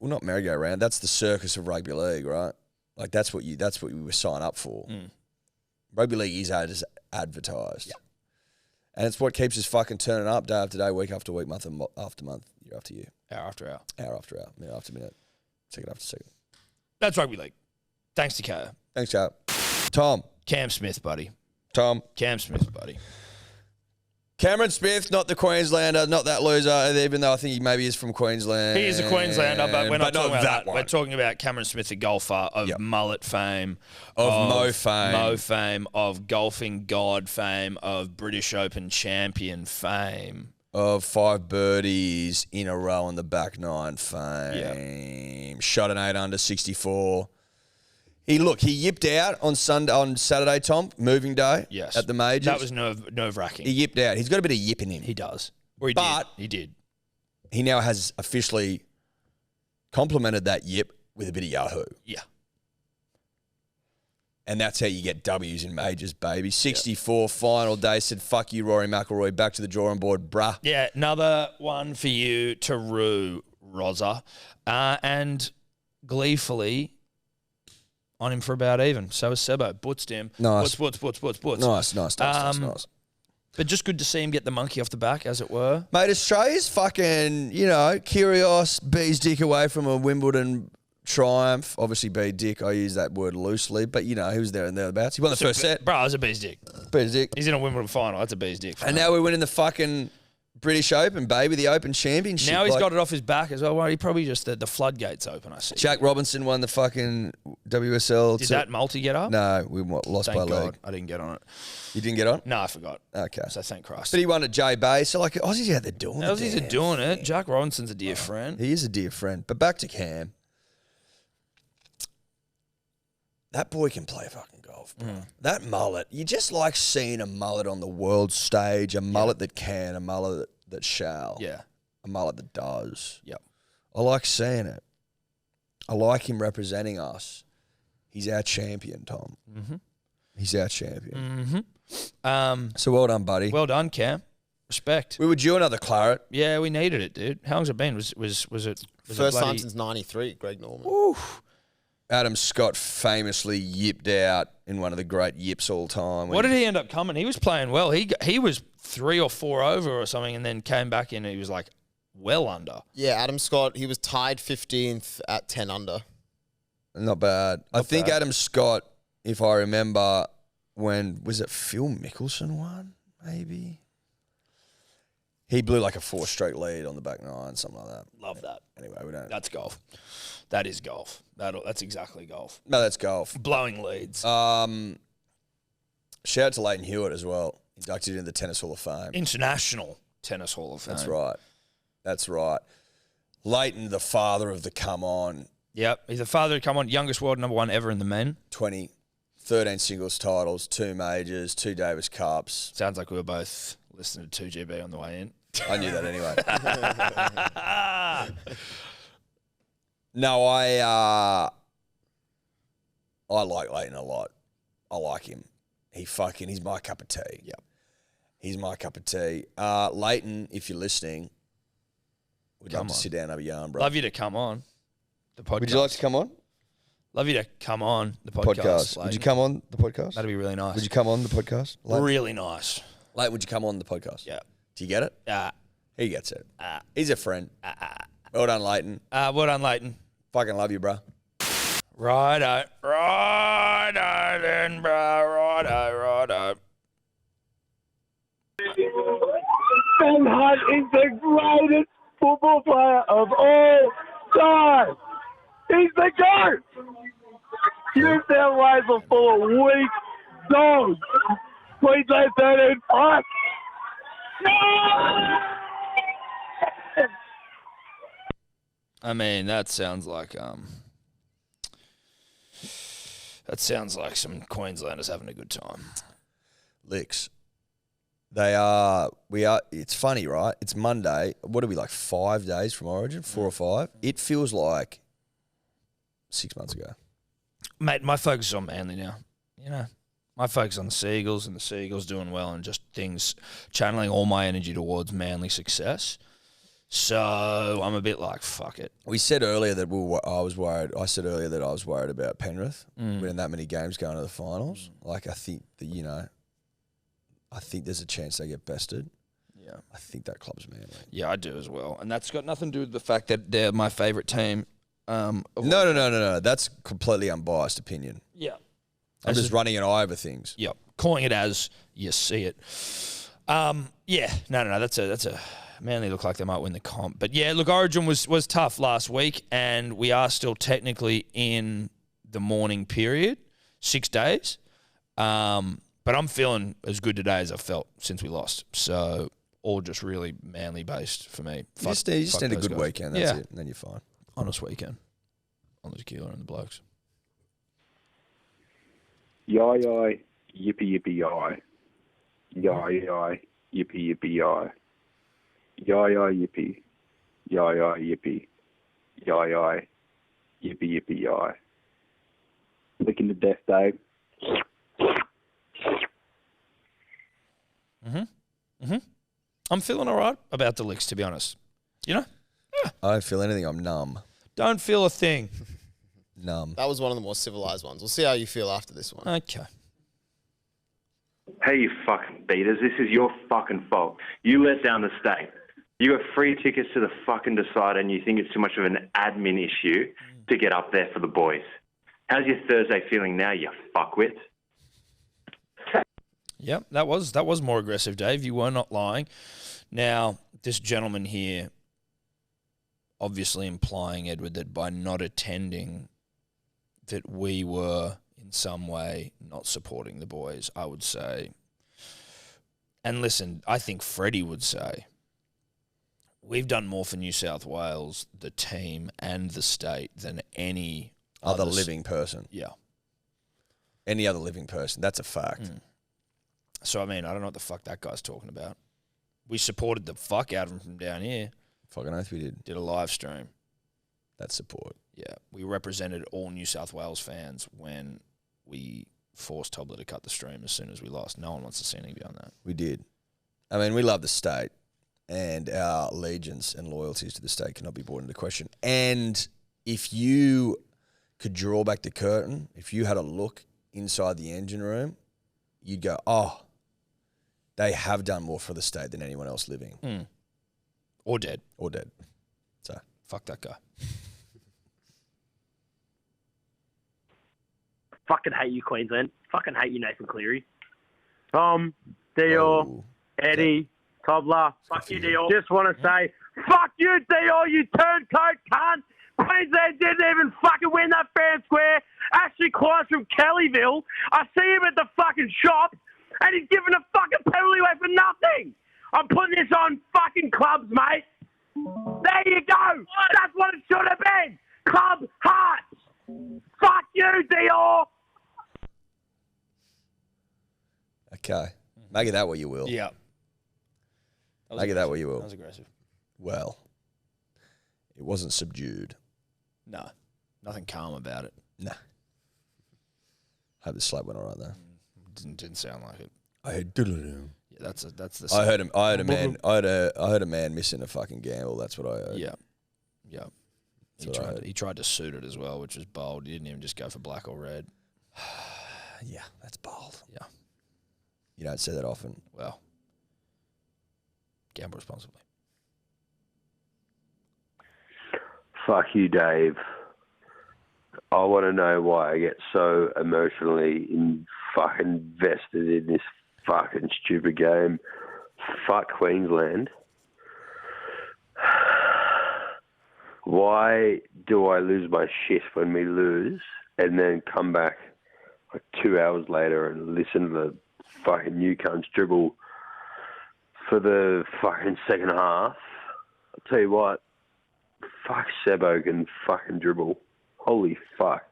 Well, not merry-go-round. That's the circus of rugby league, right? Like that's what you were signed up for. Rugby league is as advertised. Yeah. And it's what keeps us fucking turning up day after day, week after week, month after month, year after year. Hour after hour. Hour after hour, minute after minute, second after second. That's rugby league. Thanks to Kaya. Thanks, Joe. Tom. Cam Smith, buddy. Tom. Cam Smith, buddy. Cameron Smith, not the Queenslander, not that loser, even though I think he maybe is from Queensland. He is a Queenslander, but we're not talking about that. one. We're talking about Cameron Smith, the golfer of mullet fame, Of Mo fame, of golfing god fame, of British Open champion fame. Of 5 birdies in a row on the back nine fame. Shot an 8 under 64. He yipped out on Saturday, Tom, moving day. Yes. At the majors. That was nerve-wracking. He yipped out. He's got a bit of yip in him. He does. Or he did. He now has officially complemented that yip with a bit of Yahoo. Yeah. And that's how you get W's in majors, baby. 64, final day. Said, fuck you, Rory McIlroy. Back to the drawing board, bruh. Yeah, another one for you to rue, Rosa. And gleefully on him for about even. So is Sebo. Bootsed him. Nice. Boots. Nice. But just good to see him get the monkey off the back, as it were. Mate, Australia's fucking, Kyrgios bees dick away from a Wimbledon triumph. Obviously, beat dick, I use that word loosely, but, he was there and thereabouts. He won the first set. Bro, it was a bee's dick. Bees dick. He's in a Wimbledon final. That's a bee's dick. And now we're winning the fucking British Open, baby, the Open Championship. Now he's got it off his back as well. Well, he probably just the floodgates open, I see. Jack Robinson won the fucking WSL. Did that multi get up? No, we lost Thank by a God. leg. I didn't get on it. You didn't get on? No, I forgot. Okay. So thank Christ. But he won at J Bay, so Aussies out there doing it. Aussies are doing it. Jack Robinson's a dear friend. He is a dear friend. But back to Cam. That boy can play fucking golf, bro. That mullet. You just like seeing a mullet on the world stage, a mullet that can, a mullet that shall. Yeah. A mullet that does. Yep. I like seeing it. I like him representing us. He's our champion, Tom. Mm-hmm. He's our champion. Mm-hmm. So well done, buddy. Well done, Cam. Respect. We were due another claret. Yeah, we needed it, dude. How long's it been? Was it First time since 93, Greg Norman. Oof. Adam Scott famously yipped out in one of the great yips all time. What did he end up coming? He was playing well. He was 3 or 4 over or something, and then came back in. And he was like well under. Yeah, Adam Scott. He was tied 15th at 10 under. Not bad. I think Adam Scott, if I remember, was it Phil Mickelson won? Maybe. He blew like a 4-stroke lead on the back nine, something like that. Love that. Anyway, we don't. That's golf. That is golf. That's exactly golf. No, that's golf. Blowing leads. Shout out to Leighton Hewitt as well. Inducted into the Tennis Hall of Fame. International Tennis Hall of Fame. That's right. Leighton, the father of the come on. Yep. He's the father of the come on. Youngest world number 1 ever in the men. 13 singles titles, 2 majors, 2 Davis Cups. Sounds like we were both listening to 2GB on the way in. I knew that anyway. No, I like Leighton a lot. I like him. He's my cup of tea. Yep. He's my cup of tea. Leighton, if you're listening, we'd love to sit down and have a yarn, bro. Love you to come on the podcast. Would you like to come on? Love you to come on the podcast. Would you come on the podcast? That'd be really nice. Would you come on the podcast? Leighton? Really nice. Leighton, would you come on the podcast? Yeah. Do you get it? He gets it. He's a friend. Well done, Leighton. Well done, Leighton. Fucking love you, bro. Righto then, bro. Righto. Ben Hunt is the greatest football player of all time. He's the GOAT. New South Wales are full of weak dogs. Queensland 13 5. I mean, that sounds like some Queenslanders having a good time. Licks. It's funny, right? It's Monday. What are we, like 5 days from Origin? 4 or 5? It feels like 6 months ago. Mate, my focus is on Manly now. My focus on the Seagulls and the Seagulls doing well and just things, channeling all my energy towards Manly success. So I'm a bit like, fuck it. We said earlier that I was worried. I said earlier that I was worried about Penrith winning that many games going to the finals. Like, I think that, I think there's a chance they get bested. Yeah. I think that club's Manly. Yeah, I do as well. And that's got nothing to do with the fact that they're my favourite team. No. That's completely unbiased opinion. Yeah. I'm just running an eye over things. Yep. Calling it as you see it. Yeah, no. That's a Manly look like they might win the comp, but yeah, look, Origin was tough last week, and we are still technically in the mourning period, 6 days. But I'm feeling as good today as I've felt since we lost. So all just really Manly based for me. You just need a good guys. weekend. That's it, and then you're fine. Honest weekend on the tequila and the blokes. Yai, yai, yippee, yippee, yai. Yai, yai, yippee, yippee, yai. Yai, yai, yippee. Yai, yai, yippee. Yai, yai, yippee, yippee, yai. Licking to death, Dave. I'm feeling all right about the licks, to be honest. You know? I don't feel anything. I'm numb. Don't feel a thing. Numb. That was one of the more civilized ones. We'll see how you feel after this one. Okay. Hey, you fucking beaters, this is your fucking fault. You let down the state. You got free tickets to the fucking Decider and you think it's too much of an admin issue to get up there for the boys. How's your Thursday feeling now, you fuckwit? Yep, that was more aggressive, Dave. You were not lying. Now, this gentleman here obviously implying, Edward, that by not attending that we were in some way not supporting the boys, I would say. And listen, I think Freddie would say, we've done more for New South Wales, the team and the state than any Other living person. Yeah. Any other living person. That's a fact. So, I mean, I don't know what the fuck that guy's talking about. We supported the fuck out of him from down here. Fucking oath we did. Did a live stream. That's support. Yeah. We represented all New South Wales fans when we forced Tobler to cut the stream as soon as we lost. No one wants to see anything beyond that. We did. I mean, we love the state, and our allegiance and loyalties to the state cannot be brought into question. And if you could draw back the curtain, if you had a look inside the engine room, you'd go, oh, they have done more for the state than anyone else living. Or dead. Or dead. So, fuck that guy. Fucking hate you, Queensland. Fucking hate you, Nathan Cleary. Tom, Dior, Eddie, Tobler. Fuck you, Dior. Just want to say, fuck you, Dior, you turncoat cunt. Queensland didn't even fucking win that fair and square. Ashley Klein from Kellyville. I see him at the fucking shop, and he's giving a fucking penalty away for nothing. I'm putting this on fucking clubs, mate. There you go. That's what it should have been. Club Hearts. Fuck you, Dior. okay. Make it that way you will. Yeah. Make it that way you will. That was aggressive. Well, it wasn't subdued. No. Nothing calm about it. Nah. Hope the slap went all right there. Didn't sound like it. I heard doodle-doo. Yeah, that's the I heard him. I heard a man missing a fucking gamble. That's what I heard. Yeah. That's He tried to suit it as well, which was bold. He didn't even just go for black or red. Yeah, that's bold. Yeah. You don't say that often. Well, gamble responsibly. Fuck you, Dave. I want to know why I get so emotionally fucking invested in this fucking stupid game. Fuck Queensland. Why do I lose my shit when we lose and then come back like 2 hours later and listen to the fucking new cunts dribble for the fucking second half? I'll tell you what, fuck Sebo can fucking dribble. Holy fuck.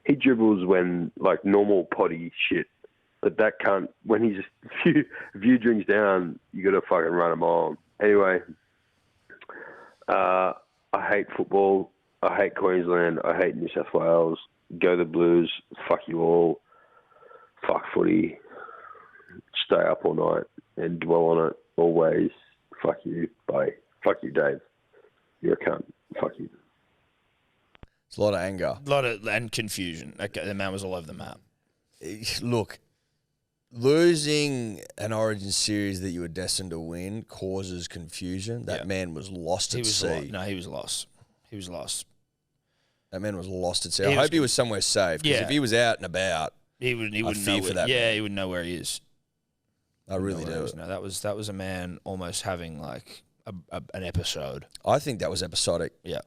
He dribbles when, like, normal potty shit. But that cunt, when he's a few drinks down, you got to fucking run him on. Anyway, I hate football. I hate Queensland. I hate New South Wales. Go the Blues. Fuck you all. Fuck footy. Stay up all night and dwell on it always. Fuck you. Bye. Fuck you, Dave. You're a cunt. Fuck you. It's a lot of anger. And confusion. Okay, the man was all over the map. Look, losing an Origin series that you were destined to win causes confusion. That man was lost at sea. He was lost. He was lost. That man was lost at sea. I hope he was somewhere safe. Because if he was out and about, he would fear know for that. Yeah, he would know where he is. I really do. No, that was a man almost having like an episode. I think that was episodic. Yeah.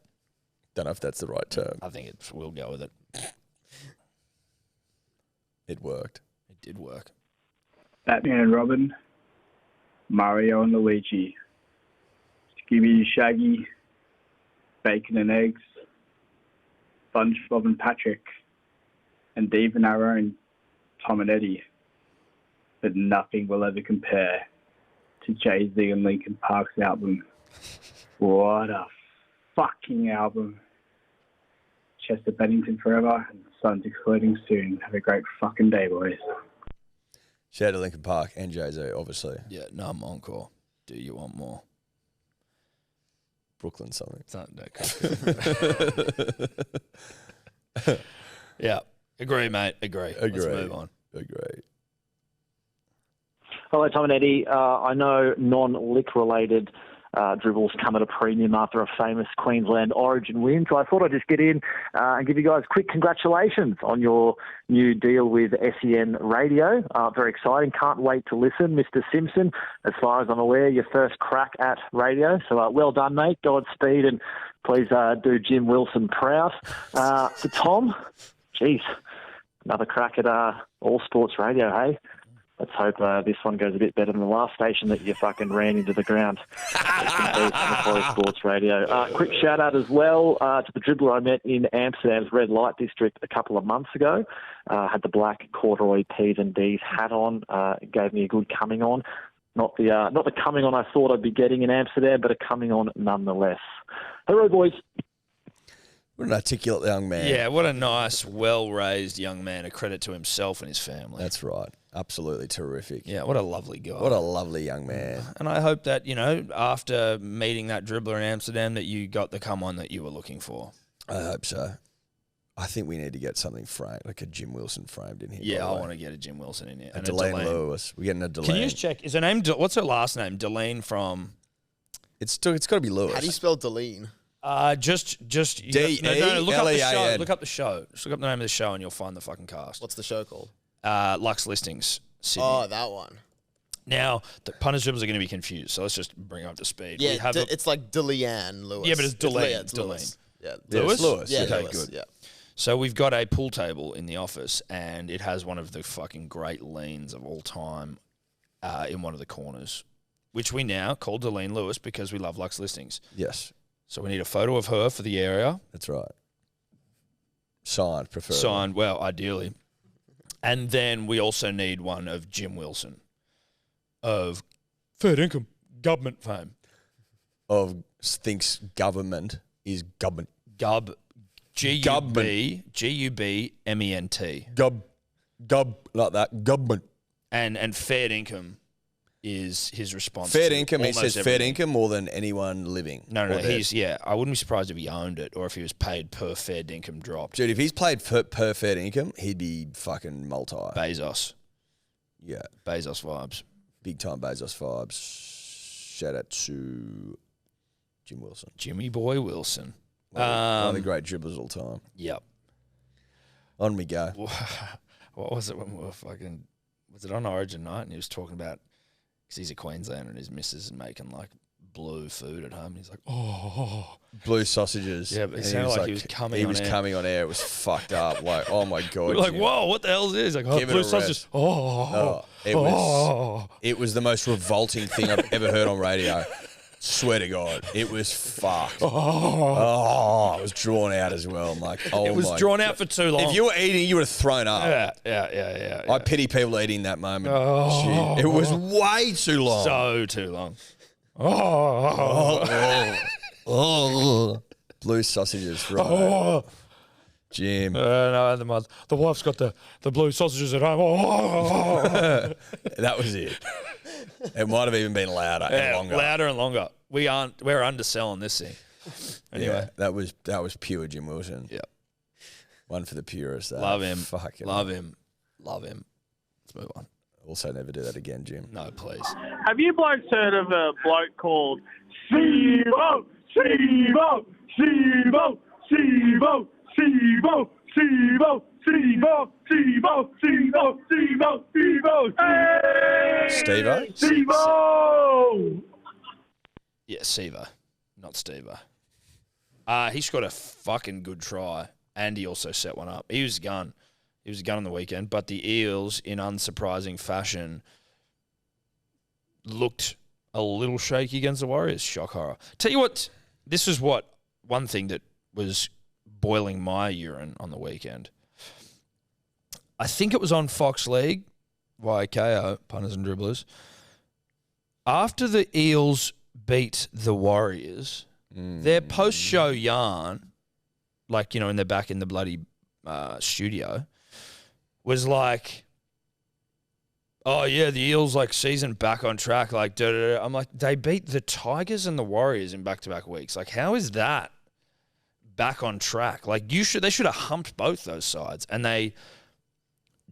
Don't know if that's the right term. I think we'll go with it. It worked. It did work. Batman and Robin, Mario and Luigi, Scooby and Shaggy, Bacon and Eggs, SpongeBob and Patrick, and even our own Tom and Eddie. But nothing will ever compare to Jay-Z and Linkin Park's album. What a fucking album. Chester Bennington forever, and Sons exploding soon. Have a great fucking day, boys. Shout out to Linkin Park and Jay-Z, obviously. Yeah, Numb Encore. Do you want more? Brooklyn something. Yeah. Agree, mate. Agree. Let's move on. Agree. Hello, Tom and Eddie. I know non-lick related dribbles come at a premium after a famous Queensland Origin win, so I thought I'd just get in and give you guys quick congratulations on your new deal with SEN Radio. Very exciting. Can't wait to listen. Mr. Simpson, as far as I'm aware, your first crack at radio, so well done, mate. Godspeed, and please do Jim Wilson proud. To Tom, geez, another crack at All Sports Radio, hey? Let's hope this one goes a bit better than the last station that you fucking ran into the ground. Sports Radio. Quick shout out as well to the dribbler I met in Amsterdam's red light district a couple of months ago. Had the black corduroy P's and D's hat on. It gave me a good coming on. Not the coming on I thought I'd be getting in Amsterdam, but a coming on nonetheless. Hello, boys. What an articulate young man. Yeah, what a nice, well-raised young man. A credit to himself and his family. That's right. Absolutely terrific. Yeah, what a lovely guy. What a lovely young man. And I hope that, after meeting that dribbler in Amsterdam, that you got the come-on that you were looking for. I hope so. I think we need to get something framed, like a Jim Wilson framed in here. Yeah, I want to get a Jim Wilson in here. A Delane Lewis. We're getting a Delane. Can you just check? Is her name, what's her last name? Delane from... It's got to be Lewis. How do you spell Delane? Just D-E-L-E-A-N. look up the show. Look up the show. Just look up the name of the show and you'll find the fucking cast. What's the show called? Lux Listings, Sydney. Oh, that one. Now, the punters dribbles are going to be confused, so let's just bring up to speed. Yeah, it's like Deleanne Lewis. Yeah, but it's Delane. It's Lewis. Yeah, Lewis? Lewis. Yeah, okay, Lewis. good. Yeah. So we've got a pool table in the office, and it has one of the fucking great leans of all time in one of the corners, which we now call Delane Lewis because we love Lux Listings. Yes. So we need a photo of her for the area. That's right. Signed, preferably. Signed, well, ideally. And then we also need one of Jim Wilson of fair income, government fame. Of thinks government is government. G-U-B-M-E-N-T. Gub, like that, government. And fair income is his response. Fair to income, he almost says everything. fair income more than anyone living. No, I wouldn't be surprised if he owned it or if he was paid per fair income dropped. Dude, if he's played per fair income, he'd be fucking multi. Bezos. Yeah. Bezos vibes. Big time Bezos vibes. Shout out to Jim Wilson. Jimmy Boy Wilson. One of the great dribblers of all time. Yep. On we go. What was it when we were fucking... Was it on Origin night? And he was talking about... Because he's a Queenslander and his missus is making like blue food at home. And he's like, oh. Blue sausages. Yeah, but it sounded like he was coming on air. He was coming on air. It was fucked up. Like, oh my God. We were like, whoa, what the hell is this? Like, Give it blue a sausages. rest. It was the most revolting thing I've ever heard on radio. Swear to God, it was fucked. I was drawn out as well. I'm like, oh my. It was drawn out for too long. If you were eating, you would have thrown up. Yeah. I pity people eating that moment. Shit. It was way too long. So too long. Blue sausages, right? Jim. No, the wife's got the blue sausages at home. That was it. It might have even been louder and longer. Louder and longer. We're underselling this thing. Anyway, that was pure Jim Wilson. Yeah. One for the purists. Love him. Fucking Love him. Let's move on. Also, never do that again, Jim. No, please. Have you blokes heard of a bloke called Sivo? Hey! Steve-O? Steve-O! Yeah, Sevo, not Stevo. He scored a fucking good try, and he also set one up. He was a gun. He was a gun on the weekend, but the Eels, in unsurprising fashion, looked a little shaky against the Warriors. Shock horror. Tell you what, this is one thing that was boiling my urine on the weekend. I think it was on Fox League, YKO, punters and dribblers. After the Eels beat the Warriors, their post-show yarn, like, you know, in they're back in the bloody studio, was like, oh, yeah, the Eels, like, season back on track, like, da-da-da. I'm like, they beat the Tigers and the Warriors in back-to-back weeks. Like, how is that back on track? Like, they should have humped both those sides, and they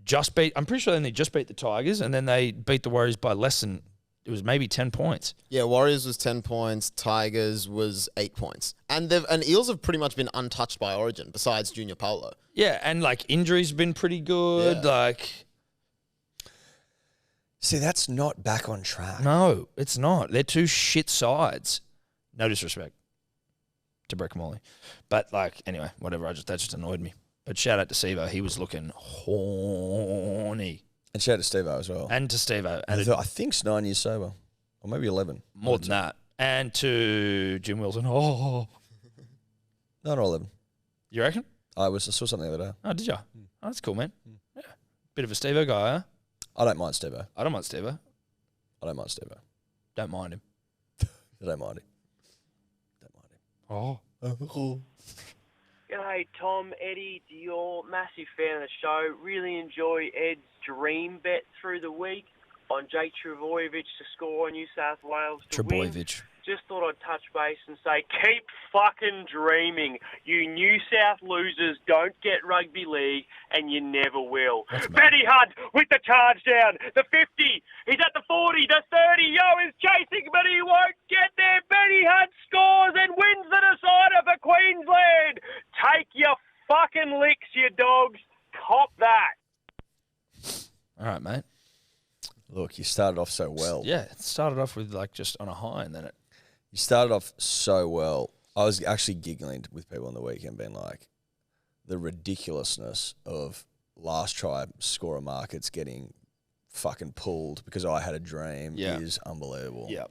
just beat, I'm pretty sure they just beat the Tigers, and then they beat the Warriors by less than, it was maybe 10 points. Yeah, Warriors was 10 points, Tigers was 8 points. And Eels have pretty much been untouched by Origin, besides Junior Paulo. Yeah, and, like, injuries have been pretty good, Yeah. like... See, that's not back on track. No, it's not. They're two shit sides. No disrespect to Brett Molly. But, like, anyway, whatever. That just annoyed me. But shout out to Stevo. He was looking horny. And shout out to Steve-O as well. And to Stevo. I And think it's 9 years sober. Or maybe 11. more than that. And to Jim Wilson. Oh. No, not 11. You reckon? I saw something the other day. Oh, did you? Oh, that's cool, man. Yeah. Bit of a Stevo guy, huh? I don't mind Steve-O. I don't mind Stevo. I don't mind Steve-O. Don't mind him. I don't mind him. Oh. G'day, Tom, Eddie. You're a massive fan of the show. Really enjoy Ed's dream bet through the week on Jake Trbojevic to score New South Wales to win. Trbojevic. Just thought I'd touch base and say, keep fucking dreaming. You New South losers don't get Rugby League, and you never will. Benny Hunt with the charge down. The 50. He's at the 40. The 30. Yo is chasing, but he won't get there. Benny Hunt scores and wins the decider for Queensland. Take your fucking licks, you dogs. Cop that. All right, mate. Look, you started off so well. Yeah, it started off with, like, just on a high, and then it... You started off so well. I was actually giggling with people on the weekend, being like, the ridiculousness of last try scorer markets getting fucking pulled because I had a dream is unbelievable. Yeah.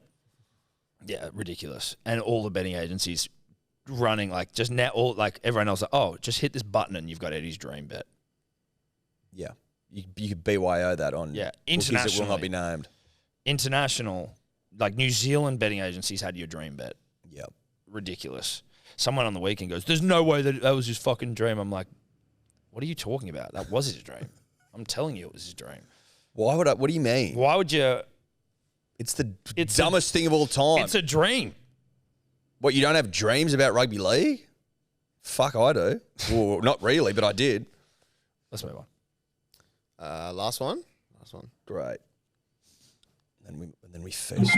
Yeah, ridiculous. And all the betting agencies running, like, just now, all, like, everyone else, like, oh, just hit this button and you've got Eddie's dream bet. Yeah. You could BYO that on bookies that will not be named. International, like, New Zealand betting agencies had your dream bet. Yep. Ridiculous. Someone on the weekend goes, there's no way that was his fucking dream. I'm like, what are you talking about? That was his dream. I'm telling you it was his dream. Why would I? What do you mean? Why would you? It's the dumbest thing of all time. It's a dream. What, you don't have dreams about rugby league? Fuck, I do. Well, not really, but I did. Let's move on. Last one. Great. And then we feast.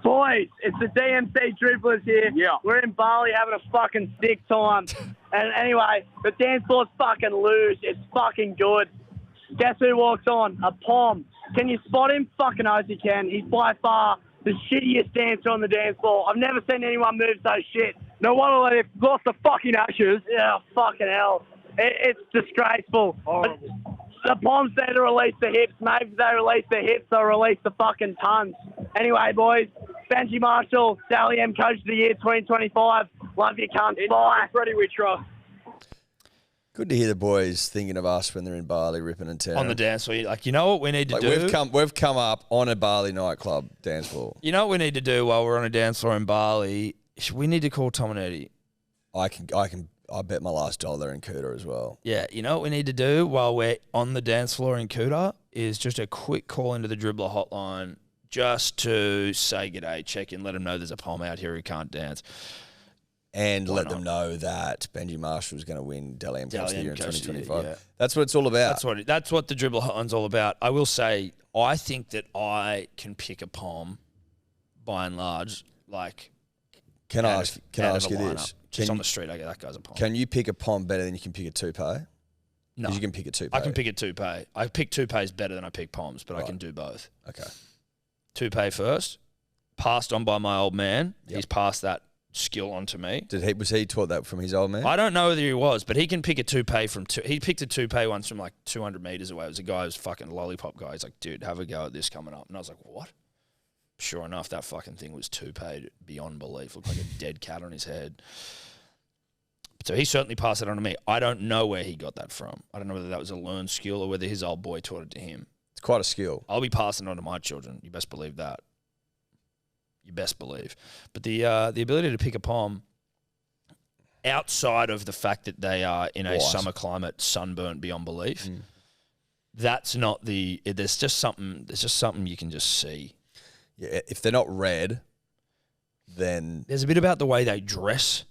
Boys, it's the DMC Dribblers here. Yeah. We're in Bali having a fucking sick time. And anyway, the dance floor's fucking loose. It's fucking good. Guess who walks on? A Pom. Can you spot him? Fucking oath you can. He's by far the shittiest dancer on the dance floor. I've never seen anyone move so shit. No wonder they've lost the fucking Ashes. Yeah, fucking hell. It's disgraceful. Horrible. The Poms there to release the hips. Maybe if they release the hips, they'll release the fucking tons. Anyway, boys, Benji Marshall, Dally M Coach of the Year 2025. Love you, cunts. Bye. Freddie, we trust. Good to hear the boys thinking of us when they're in Bali, ripping and tearing. On the dance floor. Like, you know what we need to do? We've come up on a Bali nightclub dance floor. You know what we need to do while we're on a dance floor in Bali? We need to call Tom and Eddie. I bet my last dollar in Kuta as well. Yeah, you know what we need to do while we're on the dance floor in Kuta is just a quick call into the dribbler hotline just to say g'day, check in, let them know there's a Pom out here who can't dance. And let them know that Benji Marshall is going to win Dally M Coach of the Year in 2025. Yeah. That's what it's all about. That's what the dribbler hotline's all about. I will say, I think that I can pick a Pom by and large, like... Can I ask you this? Just on the street, I go, that guy's a Pom. Can you pick a Pom better than you can pick a toupee? No. Because you can pick a toupee. I can pick a toupee. I pick toupees better than I pick poms, but I can do both. Okay. Toupee first. Passed on by my old man. Yep. He's passed that skill on to me. Was he taught that from his old man? I don't know whether he was, but he can pick a toupee from he picked a toupee once from like 200 meters away. It was a guy who was fucking lollipop guy. He's like, dude, have a go at this coming up. And I was like, what? Sure enough, that fucking thing was toupee beyond belief. Looked like a dead cat on his head. So he certainly passed it on to me. I don't know where he got that from. I don't know whether that was a learned skill or whether his old boy taught it to him. It's quite a skill. I'll be passing it on to my children. You best believe that. You best believe. But the ability to pick a pom, outside of the fact that they are in a summer climate, sunburnt beyond belief, that's not the. There's just something you can just see. Yeah, if they're not red, then there's a bit about the way they dress.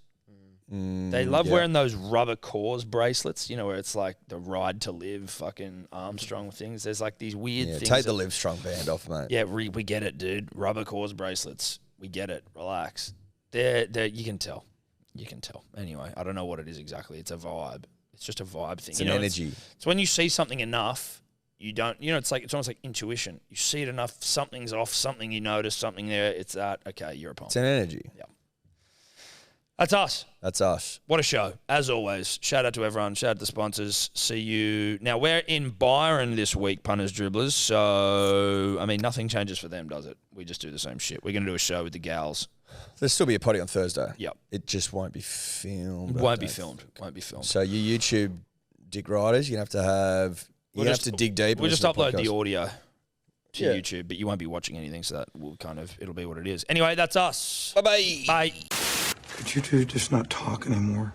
They love wearing those rubber cores bracelets, you know, where it's like the Ride to Live fucking Armstrong things. There's like these weird things. Take the Live Strong band off, mate. Yeah, we get it, dude. Rubber cores bracelets. We get it. Relax. They're you can tell. You can tell. Anyway, I don't know what it is exactly. It's a vibe. It's just a vibe thing. It's an energy. It's when you see something enough, you don't, it's almost like intuition. You see it enough, something's off, something you notice, something there. It's that, okay, you're a pom. It's an energy. Yeah. That's us. That's us. What a show. As always, shout out to everyone. Shout out to the sponsors. See you. Now, we're in Byron this week, punters, dribblers. So, I mean, nothing changes for them, does it? We just do the same shit. We're going to do a show with the gals. There'll still be a potty on Thursday. Yep. It just won't be filmed. Won't be filmed. So, your YouTube dick riders, you're going to have to dig deep. We'll just upload the audio to YouTube, but you won't be watching anything, so that will it'll be what it is. Anyway, that's us. Bye-bye. Bye. Could you two just not talk anymore?